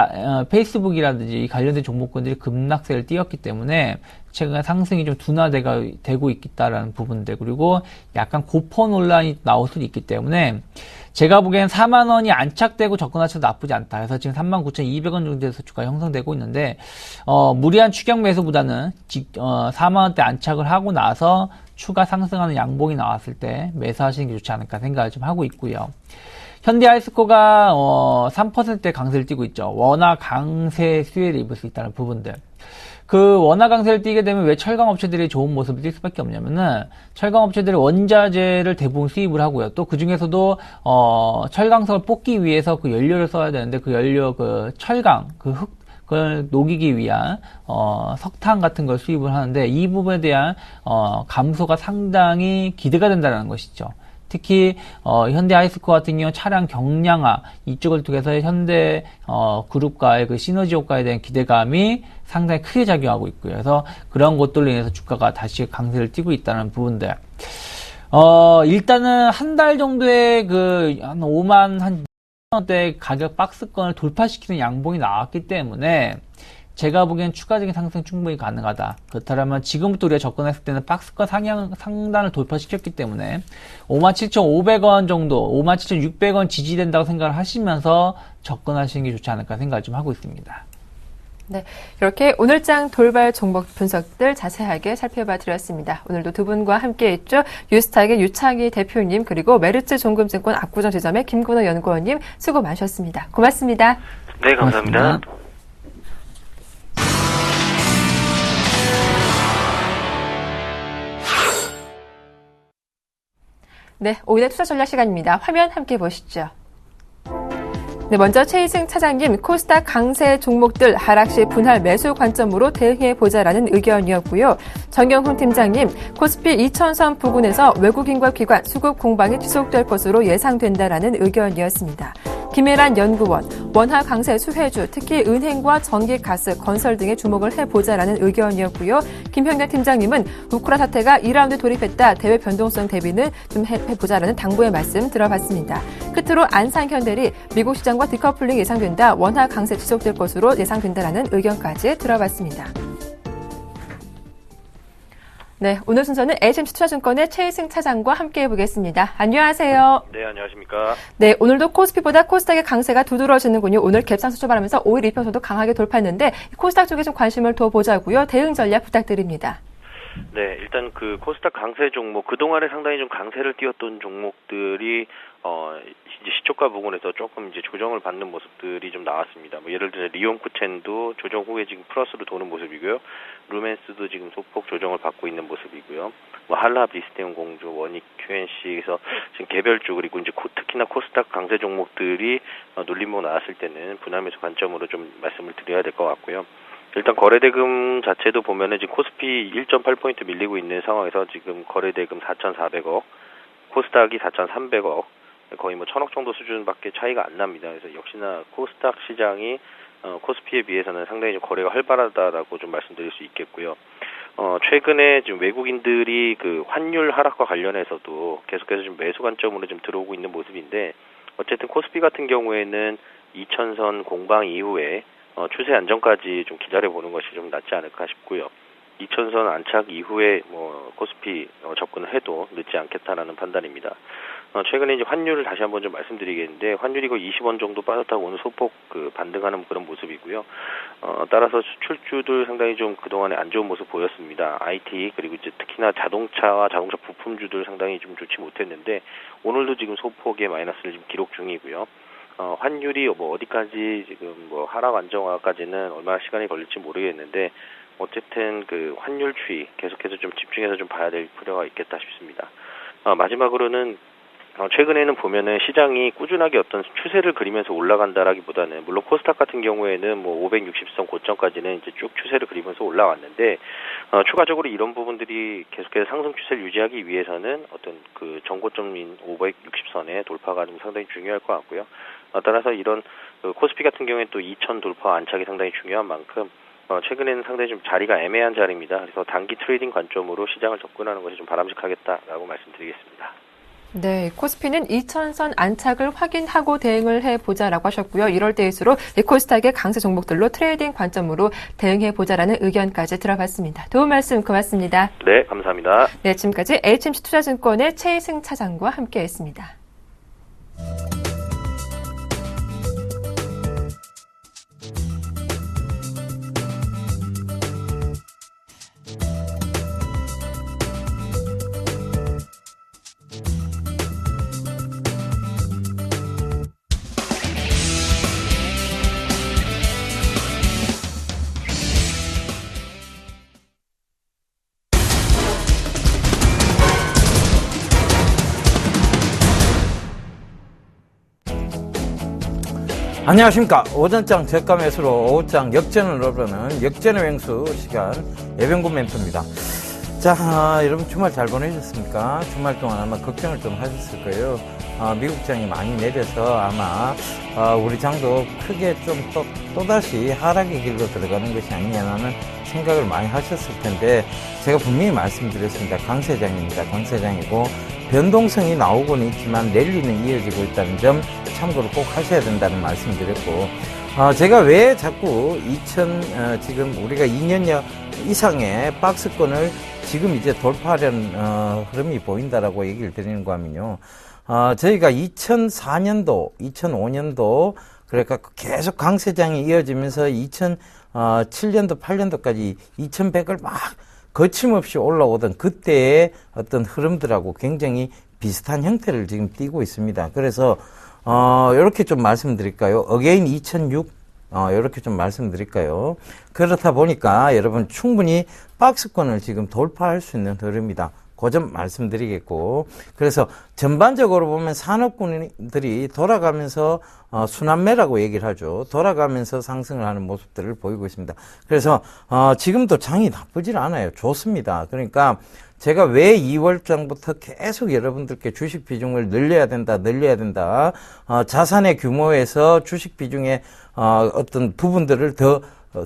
페이스북이라든지 관련된 종목군들이 급락세를 띄었기 때문에 최근에 상승이 좀 둔화되고 있다라는 부분들, 그리고 약간 고퍼 논란이 나올 수도 있기 때문에 제가 보기엔 4만원이 안착되고 접근하셔도 나쁘지 않다. 그래서 지금 39,200원 정도에서 주가 형성되고 있는데, 무리한 추격 매수보다는 4만원대 안착을 하고 나서 추가 상승하는 양봉이 나왔을 때 매수하시는 게 좋지 않을까 생각을 좀 하고 있고요. 현대하이스코가 3%대 강세를 띠고 있죠. 원화 강세 수혜를 입을 수 있다는 부분들. 그 원화 강세를 띠게 되면 왜 철강 업체들이 좋은 모습을 띌 수밖에 없냐면은 철강 업체들이 원자재를 대부분 수입을 하고요. 또 그 중에서도 철강석을 뽑기 위해서 그 연료를 써야 되는데 그 연료 그 철강 그걸 녹이기 위한 석탄 같은 걸 수입을 하는데 이 부분에 대한 감소가 상당히 기대가 된다는 것이죠. 특히 현대하이스코 같은 경우 차량 경량화 이쪽을 통해서 현대 그룹과의 그 시너지 효과에 대한 기대감이 상당히 크게 작용하고 있고요. 그래서 그런 것들로 인해서 주가가 다시 강세를 띠고 있다는 부분들. 일단은 한 달 정도의 그 한 5만 한 원대 가격 박스권을 돌파시키는 양봉이 나왔기 때문에 제가 보기엔 추가적인 상승 충분히 가능하다. 그렇다면 지금부터 우리가 접근했을 때는 박스권 상단을 돌파시켰기 때문에 57,500원 정도, 57,600원 지지된다고 생각을 하시면서 접근하시는 게 좋지 않을까 생각을 좀 하고 있습니다. 네, 이렇게 오늘장 돌발 종목 분석들 자세하게 살펴봐 드렸습니다. 오늘도 두 분과 함께 했죠. 유스탁의 유창희 대표님, 그리고 메르츠 종금증권 압구정 지점의 김근호 연구원님 수고 많으셨습니다. 고맙습니다. 네, 감사합니다. 고맙습니다. 네, 오늘의 투자 전략 시간입니다. 화면 함께 보시죠. 네, 먼저 최희승 차장님, 코스닥 강세 종목들 하락 시 분할 매수 관점으로 대응해보자라는 의견이었고요. 정경훈 팀장님, 코스피 2000선 부근에서 외국인과 기관 수급 공방이 지속될 것으로 예상된다라는 의견이었습니다. 김혜란 연구원, 원화 강세 수혜주, 특히 은행과 전기, 가스, 건설 등에 주목을 해보자라는 의견이었고요. 김형렬 팀장님은 우크라 사태가 2라운드 돌입했다. 대외 변동성 대비는 좀 해보자라는 당부의 말씀 들어봤습니다. 끝으로 안산현대리 미국 시장과 디커플링 예상된다. 원화 강세 지속될 것으로 예상된다라는 의견까지 들어봤습니다. 네, 오늘 순서는 HMC 투자증권의 최희승 차장과 함께 해보겠습니다. 안녕하세요. 네, 안녕하십니까. 네, 오늘도 코스피보다 코스닥의 강세가 두드러지는군요. 오늘 갭상승 출발하면서 5일 이평선도 강하게 돌파했는데 코스닥 쪽에 좀 관심을 둬보자고요. 대응 전략 부탁드립니다. 네, 일단 그 코스닥 강세 종목, 그동안에 상당히 좀 강세를 띄웠던 종목들이 이제 시초가 부분에서 조금 이제 조정을 받는 모습들이 좀 나왔습니다. 뭐 예를 들어 리온쿠첸도 조정 후에 지금 플러스로 도는 모습이고요. 루멘스도 지금 소폭 조정을 받고 있는 모습이고요. 뭐 한라 비스템 공조, 원익 QNC에서 지금 개별주 그리고 이제 특히나 코스닥 강세 종목들이 눌림목 나왔을 때는 분할매수 관점으로 좀 말씀을 드려야 될 것 같고요. 일단 거래대금 자체도 보면은 지금 코스피 1.8포인트 밀리고 있는 상황에서 지금 거래대금 4,400억, 코스닥이 4,300억, 거의 뭐 1,000억 정도 수준밖에 차이가 안 납니다. 그래서 역시나 코스닥 시장이 코스피에 비해서는 상당히 좀 거래가 활발하다라고 좀 말씀드릴 수 있겠고요. 최근에 지금 외국인들이 그 환율 하락과 관련해서도 계속해서 좀 매수 관점으로 좀 들어오고 있는 모습인데, 어쨌든 코스피 같은 경우에는 2000선 공방 이후에 추세 안정까지 좀 기다려보는 것이 좀 낫지 않을까 싶고요. 2000선 안착 이후에 뭐 코스피 접근을 해도 늦지 않겠다라는 판단입니다. 최근에 이제 환율을 다시 한번 좀 말씀드리겠는데, 환율이 거의 20원 정도 빠졌다고 오늘 소폭 반등하는 그런 모습이고요. 따라서 수출주들 상당히 좀 그동안에 안 좋은 모습 보였습니다. IT 그리고 이제 특히나 자동차와 자동차 부품주들 상당히 좀 좋지 못했는데, 오늘도 지금 소폭의 마이너스를 지금 기록 중이고요. 환율이 뭐 어디까지 지금 뭐 하락 안정화까지는 얼마나 시간이 걸릴지 모르겠는데, 어쨌든 그 환율 추이 계속해서 좀 집중해서 좀 봐야 될 필요가 있겠다 싶습니다. 마지막으로는 최근에는 보면은 시장이 꾸준하게 어떤 추세를 그리면서 올라간다라기보다는, 물론 코스닥 같은 경우에는 뭐 560선 고점까지는 이제 쭉 추세를 그리면서 올라왔는데, 추가적으로 이런 부분들이 계속해서 상승 추세를 유지하기 위해서는 어떤 그 전고점인 560선의 돌파가 좀 상당히 중요할 것 같고요. 따라서 이런 코스피 같은 경우에 또 2000 돌파 안착이 상당히 중요한 만큼 최근에는 상당히 좀 자리가 애매한 자리입니다. 그래서 단기 트레이딩 관점으로 시장을 접근하는 것이 좀 바람직하겠다라고 말씀드리겠습니다. 네, 코스피는 2000선 안착을 확인하고 대응을 해보자라고 하셨고요. 이럴 때일수록 코스닥의 강세 종목들로 트레이딩 관점으로 대응해보자라는 의견까지 들어봤습니다. 도움 말씀 고맙습니다. 네, 감사합니다. 네, 지금까지 HMC 투자증권의 최희승 차장과 함께했습니다. 안녕하십니까. 오전장 저가 매수로 오후장 역전을 노리는 역전의 맹수 시간 예병군 멘토입니다. 자, 여러분 주말 잘 보내셨습니까? 주말 동안 아마 걱정을 좀 하셨을 거예요. 미국장이 많이 내려서 아마 우리 장도 크게 좀 또다시 하락의 길로 들어가는 것이 아니냐는 생각을 많이 하셨을 텐데, 제가 분명히 말씀드렸습니다. 강세장입니다. 강세장이고 변동성이 나오고는 있지만 랠리는 이어지고 있다는 점 참고로 꼭 하셔야 된다는 말씀 드렸고, 제가 왜 자꾸 지금 우리가 2년여 이상의 박스권을 지금 이제 돌파하려는 흐름이 보인다라고 얘기를 드리는가 하면요, 저희가 2004년도, 2005년도 그러니까 계속 강세장이 이어지면서 2007년도, 8년도까지 2100을 막 거침없이 올라오던 그때의 어떤 흐름들하고 굉장히 비슷한 형태를 지금 띠고 있습니다. 그래서 이렇게 좀 말씀드릴까요? 어게인 2006 이렇게 좀 말씀드릴까요? 그렇다 보니까 여러분 충분히 박스권을 지금 돌파할 수 있는 흐름이다. 그 점 말씀드리겠고, 그래서 전반적으로 보면 산업군들이 돌아가면서 순환매라고 얘기를 하죠. 돌아가면서 상승을 하는 모습들을 보이고 있습니다. 그래서 지금도 장이 나쁘질 않아요. 좋습니다. 그러니까 제가 왜 2월장부터 계속 여러분들께 주식 비중을 늘려야 된다. 자산의 규모에서 주식 비중의 어떤 부분들을 더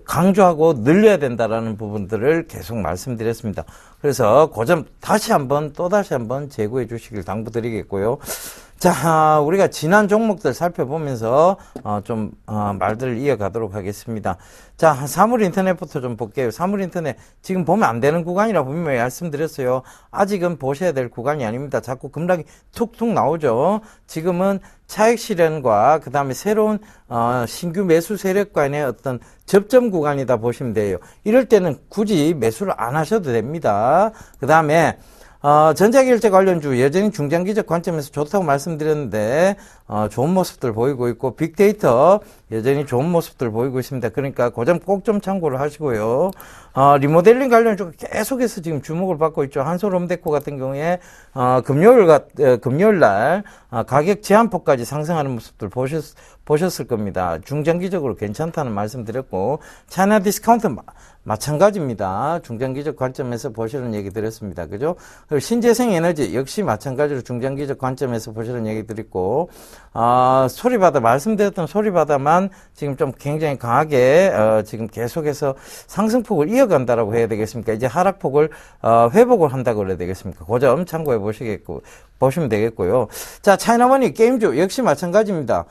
강조하고 늘려야 된다라는 부분들을 계속 말씀드렸습니다. 그래서 그 점 또다시 한번 재고해 주시길 당부드리겠고요. 자, 우리가 지난 종목들 살펴보면서 말들을 이어가도록 하겠습니다. 자, 사물인터넷부터 좀 볼게요. 사물인터넷 지금 보면 안 되는 구간이라 분명히 말씀드렸어요. 아직은 보셔야 될 구간이 아닙니다. 자꾸 급락이 툭툭 나오죠. 지금은 차익 실현과 그 다음에 새로운 신규 매수 세력 간의 어떤 접점 구간이다 보시면 돼요. 이럴 때는 굳이 매수를 안 하셔도 됩니다. 그 다음에 전자결제 관련주 여전히 중장기적 관점에서 좋다고 말씀드렸는데 좋은 모습들 보이고 있고, 빅데이터 여전히 좋은 모습들 보이고 있습니다. 그러니까 그 점 꼭 좀 참고를 하시고요. 리모델링 관련주가 계속해서 지금 주목을 받고 있죠. 한솔홈데코 같은 경우에 금요일 날 가격 제한폭까지 상승하는 모습들 보셨을 겁니다. 중장기적으로 괜찮다는 말씀드렸고, 차이나 디스카운트 마찬가지입니다. 중장기적 관점에서 보시는 얘기 드렸습니다. 그죠? 그리고 신재생 에너지 역시 마찬가지로 중장기적 관점에서 보시는 얘기 드렸고, 말씀드렸던 소리바다만 지금 좀 굉장히 강하게 지금 계속해서 상승폭을 이어간다라고 해야 되겠습니까? 이제 하락폭을 회복을 한다고 그래야 되겠습니까? 그 점 참고해 보시면 되겠고요. 자, 차이나머니 게임주 역시 마찬가지입니다.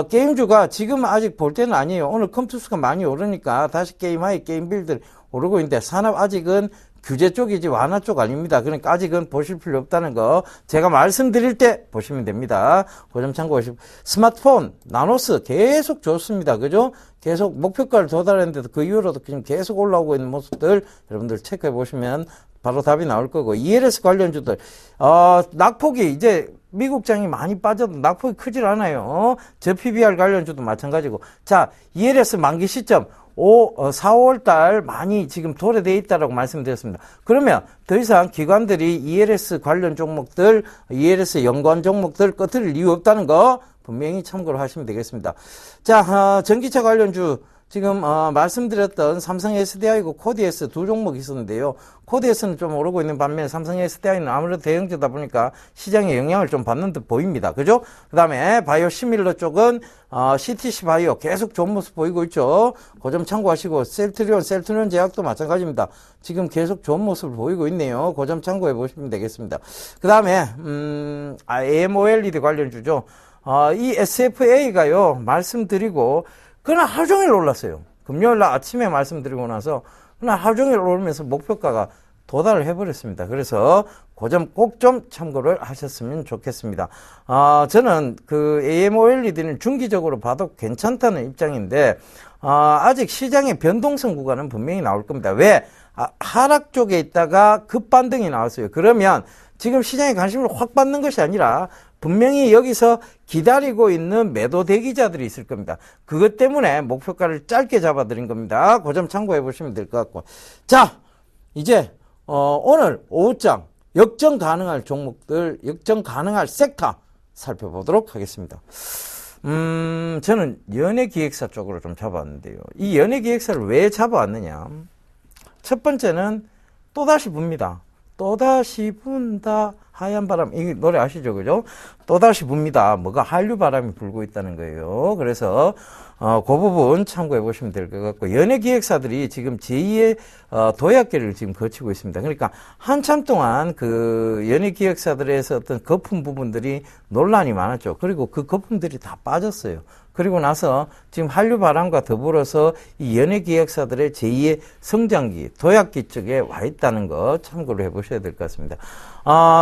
게임주가 지금 아직 볼 때는 아니에요. 오늘 컴투스가 많이 오르니까 다시 게임하이 게임빌들 오르고 있는데, 산업 아직은 규제 쪽이지 완화 쪽 아닙니다. 그러니까 아직은 보실 필요 없다는 거 제가 말씀드릴 때 보시면 됩니다. 그 점 참고하시고, 스마트폰 나노스 계속 좋습니다. 그죠? 계속 목표가를 도달했는데도 그 이후로도 지금 계속 올라오고 있는 모습들 여러분들 체크해 보시면 바로 답이 나올 거고, ELS 관련주들 낙폭이 이제 미국장이 많이 빠져도 낙폭이 크질 않아요. 저 PBR 관련주도 마찬가지고. 자, ELS 만기 시점 4, 5월 달 많이 지금 도래되어 있다라고 말씀드렸습니다. 그러면 더 이상 기관들이 ELS 관련 종목들, ELS 연관 종목들 꺼트릴 이유 없다는 거 분명히 참고를 하시면 되겠습니다. 자, 전기차 관련주 지금 말씀드렸던 삼성 SDI고 코디에스 두 종목이 있었는데요. 코디에스는 좀 오르고 있는 반면에 삼성 SDI는 아무래도 대형주다 보니까 시장에 영향을 좀 받는 듯 보입니다. 그죠? 그 다음에 바이오 시밀러 쪽은 CTC 바이오 계속 좋은 모습 보이고 있죠. 그 점 참고하시고, 셀트리온 제약도 마찬가지입니다. 지금 계속 좋은 모습을 보이고 있네요. 그 점 참고해 보시면 되겠습니다. 그 다음에 AMOLED 관련주죠. 이 SFA가요, 말씀드리고 그날 하루 종일 올랐어요. 금요일 날 아침에 말씀드리고 나서 그날 하루 종일 오르면서 목표가가 도달을 해버렸습니다. 그래서 그 점 꼭 좀 참고를 하셨으면 좋겠습니다. 저는 그 AMOLED는 중기적으로 봐도 괜찮다는 입장인데, 아직 시장의 변동성 구간은 분명히 나올 겁니다. 왜? 하락 쪽에 있다가 급반등이 나왔어요. 그러면 지금 시장에 관심을 확 받는 것이 아니라 분명히 여기서 기다리고 있는 매도 대기자들이 있을 겁니다. 그것 때문에 목표가를 짧게 잡아드린 겁니다. 그 점 참고해 보시면 될 것 같고. 자, 이제 오늘 오후장 역전 가능할 종목들, 역전 가능할 섹터 살펴보도록 하겠습니다. 저는 연예기획사 쪽으로 좀 잡아왔는데요. 이 연예기획사를 왜 잡아왔느냐. 첫 번째는 또다시 붑니다. 또다시 분다 하얀 바람, 이 노래 아시죠? 그죠? 또다시 붑니다. 뭐가 한류 바람이 불고 있다는 거예요. 그래서 그 부분 참고해 보시면 될 것 같고, 연예기획사들이 지금 제2의 도약기를 지금 거치고 있습니다. 그러니까 한참 동안 그 연예기획사들에서 어떤 거품 부분들이 논란이 많았죠. 그리고 그 거품들이 다 빠졌어요. 그리고 나서 지금 한류 바람과 더불어서 이 연예기획사들의 제2의 성장기, 도약기 쪽에 와 있다는 거 참고를 해보셔야 될 것 같습니다.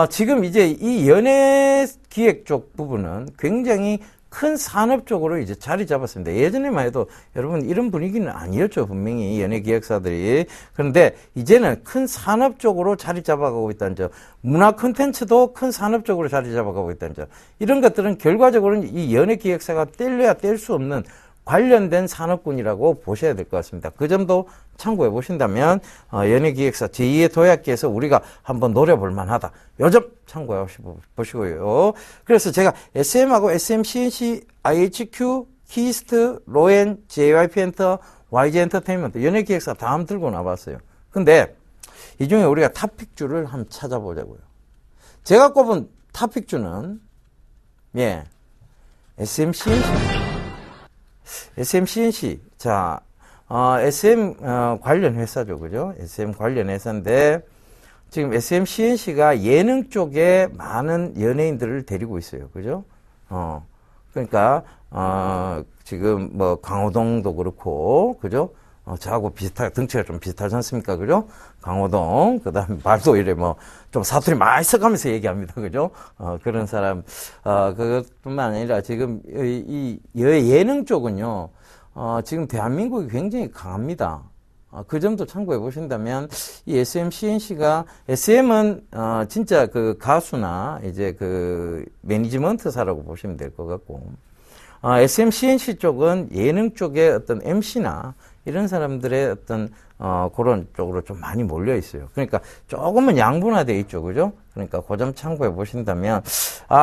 지금 이제 이 연예기획 쪽 부분은 굉장히 큰 산업 쪽으로 이제 자리 잡았습니다. 예전에만 해도 여러분 이런 분위기는 아니었죠. 분명히 연예기획사들이. 그런데 이제는 큰 산업 쪽으로 자리 잡아가고 있다는 점, 문화 콘텐츠도 큰 산업 쪽으로 자리 잡아가고 있다는 점, 이런 것들은 결과적으로는 이 연예기획사가 뗄래야 뗄 수 없는 관련된 산업군이라고 보셔야 될 것 같습니다. 그 점도 참고해 보신다면 연예기획사 제2의 도약기에서 우리가 한번 노려볼 만하다. 요 점 참고해 보시고요. 그래서 제가 SM하고 SM, CNC, IHQ, 키스트, 로엔, JYP 엔터, YG 엔터테인먼트 연예기획사 다 한번 들고 나왔어요. 근데 이 중에 우리가 탑픽주를 한번 찾아보자고요. 제가 꼽은 탑픽주는 SM, CNC입니다. SM, CNC. 자, SM 관련 회사죠. 그죠? SM 관련 회사인데 지금 SM, CNC가 예능 쪽에 많은 연예인들을 데리고 있어요. 그죠? 그러니까 지금 뭐 강호동도 그렇고 그죠? 저하고 덩치가 좀 비슷하지 않습니까? 그죠? 강호동, 그 다음에 말도 이래 좀 사투리 많이 써가면서 얘기합니다. 그죠? 그런 사람, 그것뿐만 아니라 지금 이 예능 쪽은요, 지금 대한민국이 굉장히 강합니다. 그 점도 참고해 보신다면, 이 SM, CNC가, SM은, 진짜 그 가수나 이제 그 매니지먼트사라고 보시면 될 것 같고, SM, CNC 쪽은 예능 쪽에 어떤 MC나 이런 사람들의 어떤 그런 쪽으로 좀 많이 몰려 있어요. 그러니까 조금은 양분화되어 있죠, 그죠? 그러니까 그 점 참고해 보신다면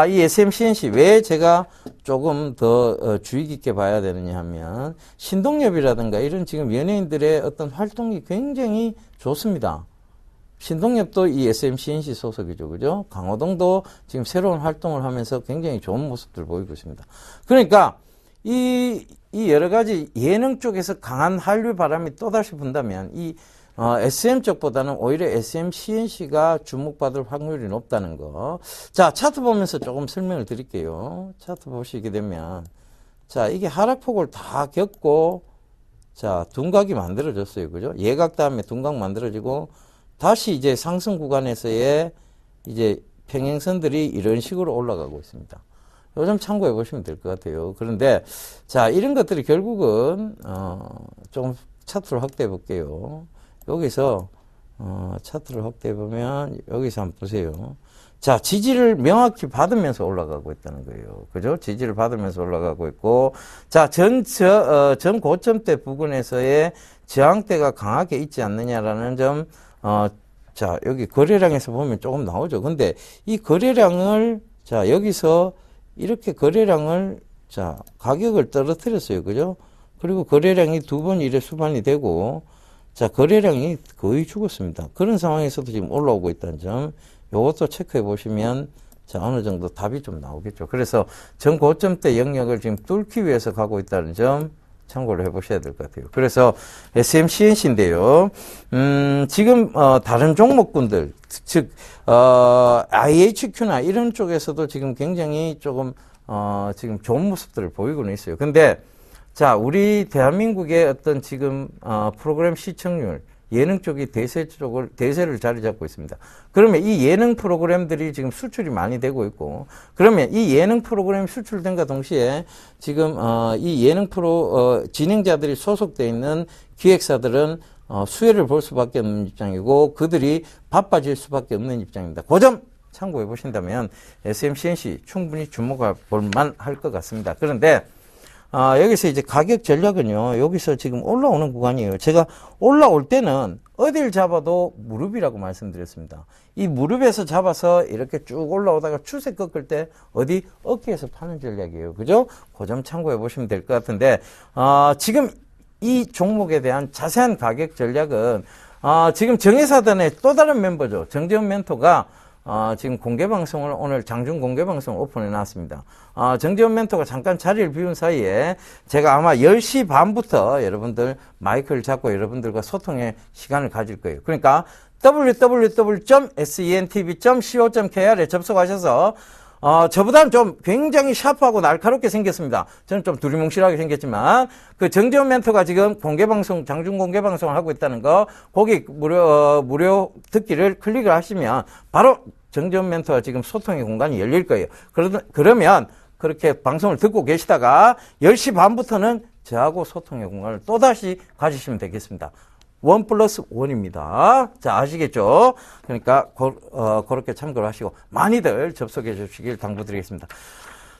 이 SM, CNC 왜 제가 조금 더 주의 깊게 봐야 되느냐 하면 신동엽이라든가 이런 지금 연예인들의 어떤 활동이 굉장히 좋습니다. 신동엽도 이 SM, CNC 소속이죠, 그죠? 강호동도 지금 새로운 활동을 하면서 굉장히 좋은 모습들 보이고 있습니다. 그러니까 이 여러 가지 예능 쪽에서 강한 한류 바람이 또다시 분다면 이 SM 쪽보다는 오히려 SM, CNC가 주목받을 확률이 높다는 거. 자, 차트 보면서 조금 설명을 드릴게요. 차트 보시게 되면 자, 이게 하락폭을 다 겪고 자, 둔각이 만들어졌어요, 그죠? 예각 다음에 둔각 만들어지고 다시 이제 상승 구간에서의 이제 평행선들이 이런 식으로 올라가고 있습니다. 요점 참고해 보시면 될 것 같아요. 그런데, 자, 이런 것들이 결국은, 조금 차트를 확대해 볼게요. 여기서, 차트를 확대해 보면, 여기서 한번 보세요. 자, 지지를 명확히 받으면서 올라가고 있다는 거예요. 그죠? 지지를 받으면서 올라가고 있고, 자, 전 고점대 부근에서의 저항대가 강하게 있지 않느냐라는 점, 자, 여기 거래량에서 보면 조금 나오죠. 근데 이 거래량을, 자, 여기서 이렇게 거래량을, 자, 가격을 떨어뜨렸어요. 그죠? 그리고 거래량이 두 번 이래 수반이 되고, 자, 거래량이 거의 죽었습니다. 그런 상황에서도 지금 올라오고 있다는 점, 요것도 체크해 보시면, 자, 어느 정도 답이 좀 나오겠죠. 그래서 전 고점대 영역을 지금 뚫기 위해서 가고 있다는 점, 참고를 해보셔야 될 것 같아요. 그래서 SM, CNC인데요. 지금 다른 종목군들, 즉 IHQ나 이런 쪽에서도 지금 굉장히 조금 지금 좋은 모습들을 보이고는 있어요. 근데 자, 우리 대한민국의 어떤 지금 프로그램 시청률, 예능 쪽이 대세를 자리 잡고 있습니다. 그러면 이 예능 프로그램들이 지금 수출이 많이 되고 있고, 그러면 이 예능 프로그램 수출된과 동시에 지금 이 예능 진행자들이 소속되어 있는 기획사들은 수혜를 볼 수밖에 없는 입장이고, 그들이 바빠질 수밖에 없는 입장입니다. 그 점 참고해 보신다면 SM, CNC 충분히 주목해 볼 만할 것 같습니다. 그런데 여기서 이제 가격 전략은요, 여기서 지금 올라오는 구간이에요. 제가 올라올 때는 어딜 잡아도 무릎이라고 말씀드렸습니다. 이 무릎에서 잡아서 이렇게 쭉 올라오다가 추세 꺾을 때 어디 어깨에서 파는 전략이에요. 그죠? 그 점 참고해 보시면 될 것 같은데, 지금 이 종목에 대한 자세한 가격 전략은, 지금 정의사단의 또 다른 멤버죠. 정재훈 멘토가 지금 공개방송을 오늘 장중 공개방송을 오픈해 놨습니다. 정재훈 멘토가 잠깐 자리를 비운 사이에 제가 아마 10시 반부터 여러분들 마이크를 잡고 여러분들과 소통의 시간을 가질 거예요. 그러니까 www.sentv.co.kr에 접속하셔서 저보다는 좀 굉장히 샤프하고 날카롭게 생겼습니다. 저는 좀 두리뭉실하게 생겼지만, 그 정재훈 멘토가 지금 장중 공개방송을 하고 있다는 거, 거기 무료 듣기를 클릭을 하시면, 바로 정재훈 멘토와 지금 소통의 공간이 열릴 거예요. 그러면, 그렇게 방송을 듣고 계시다가, 10시 반부터는 저하고 소통의 공간을 또다시 가지시면 되겠습니다. 1+1입니다. 자, 아시겠죠? 그러니까, 그렇게 참고를 하시고, 많이들 접속해 주시길 당부드리겠습니다.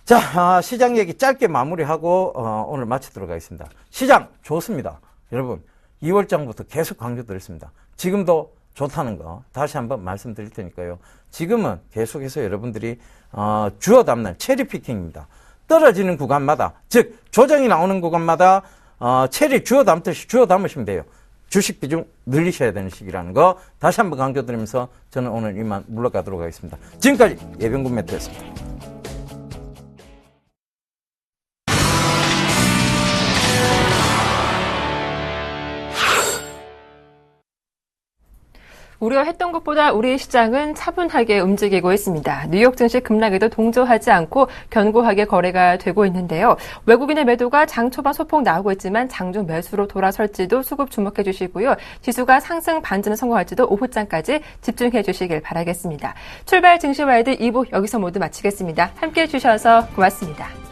자, 시장 얘기 짧게 마무리하고 오늘 마치도록 하겠습니다. 시장 좋습니다. 여러분 2월장부터 계속 강조드렸습니다. 지금도 좋다는 거 다시 한번 말씀드릴 테니까요. 지금은 계속해서 여러분들이 주워 담는 체리피킹입니다. 떨어지는 구간마다, 즉 조정이 나오는 구간마다 체리 주워 담듯이 주워 담으시면 돼요. 주식 비중 늘리셔야 되는 시기라는 거 다시 한번 강조드리면서 저는 오늘 이만 물러가도록 하겠습니다. 지금까지 예병군 매트였습니다. 우려했던 것보다 우리 시장은 차분하게 움직이고 있습니다. 뉴욕 증시 급락에도 동조하지 않고 견고하게 거래가 되고 있는데요. 외국인의 매도가 장 초반 소폭 나오고 있지만 장중 매수로 돌아설지도 수급 주목해 주시고요. 지수가 상승 반전에 성공할지도 오후장까지 집중해 주시길 바라겠습니다. 출발 증시와이드 2부 여기서 모두 마치겠습니다. 함께해 주셔서 고맙습니다.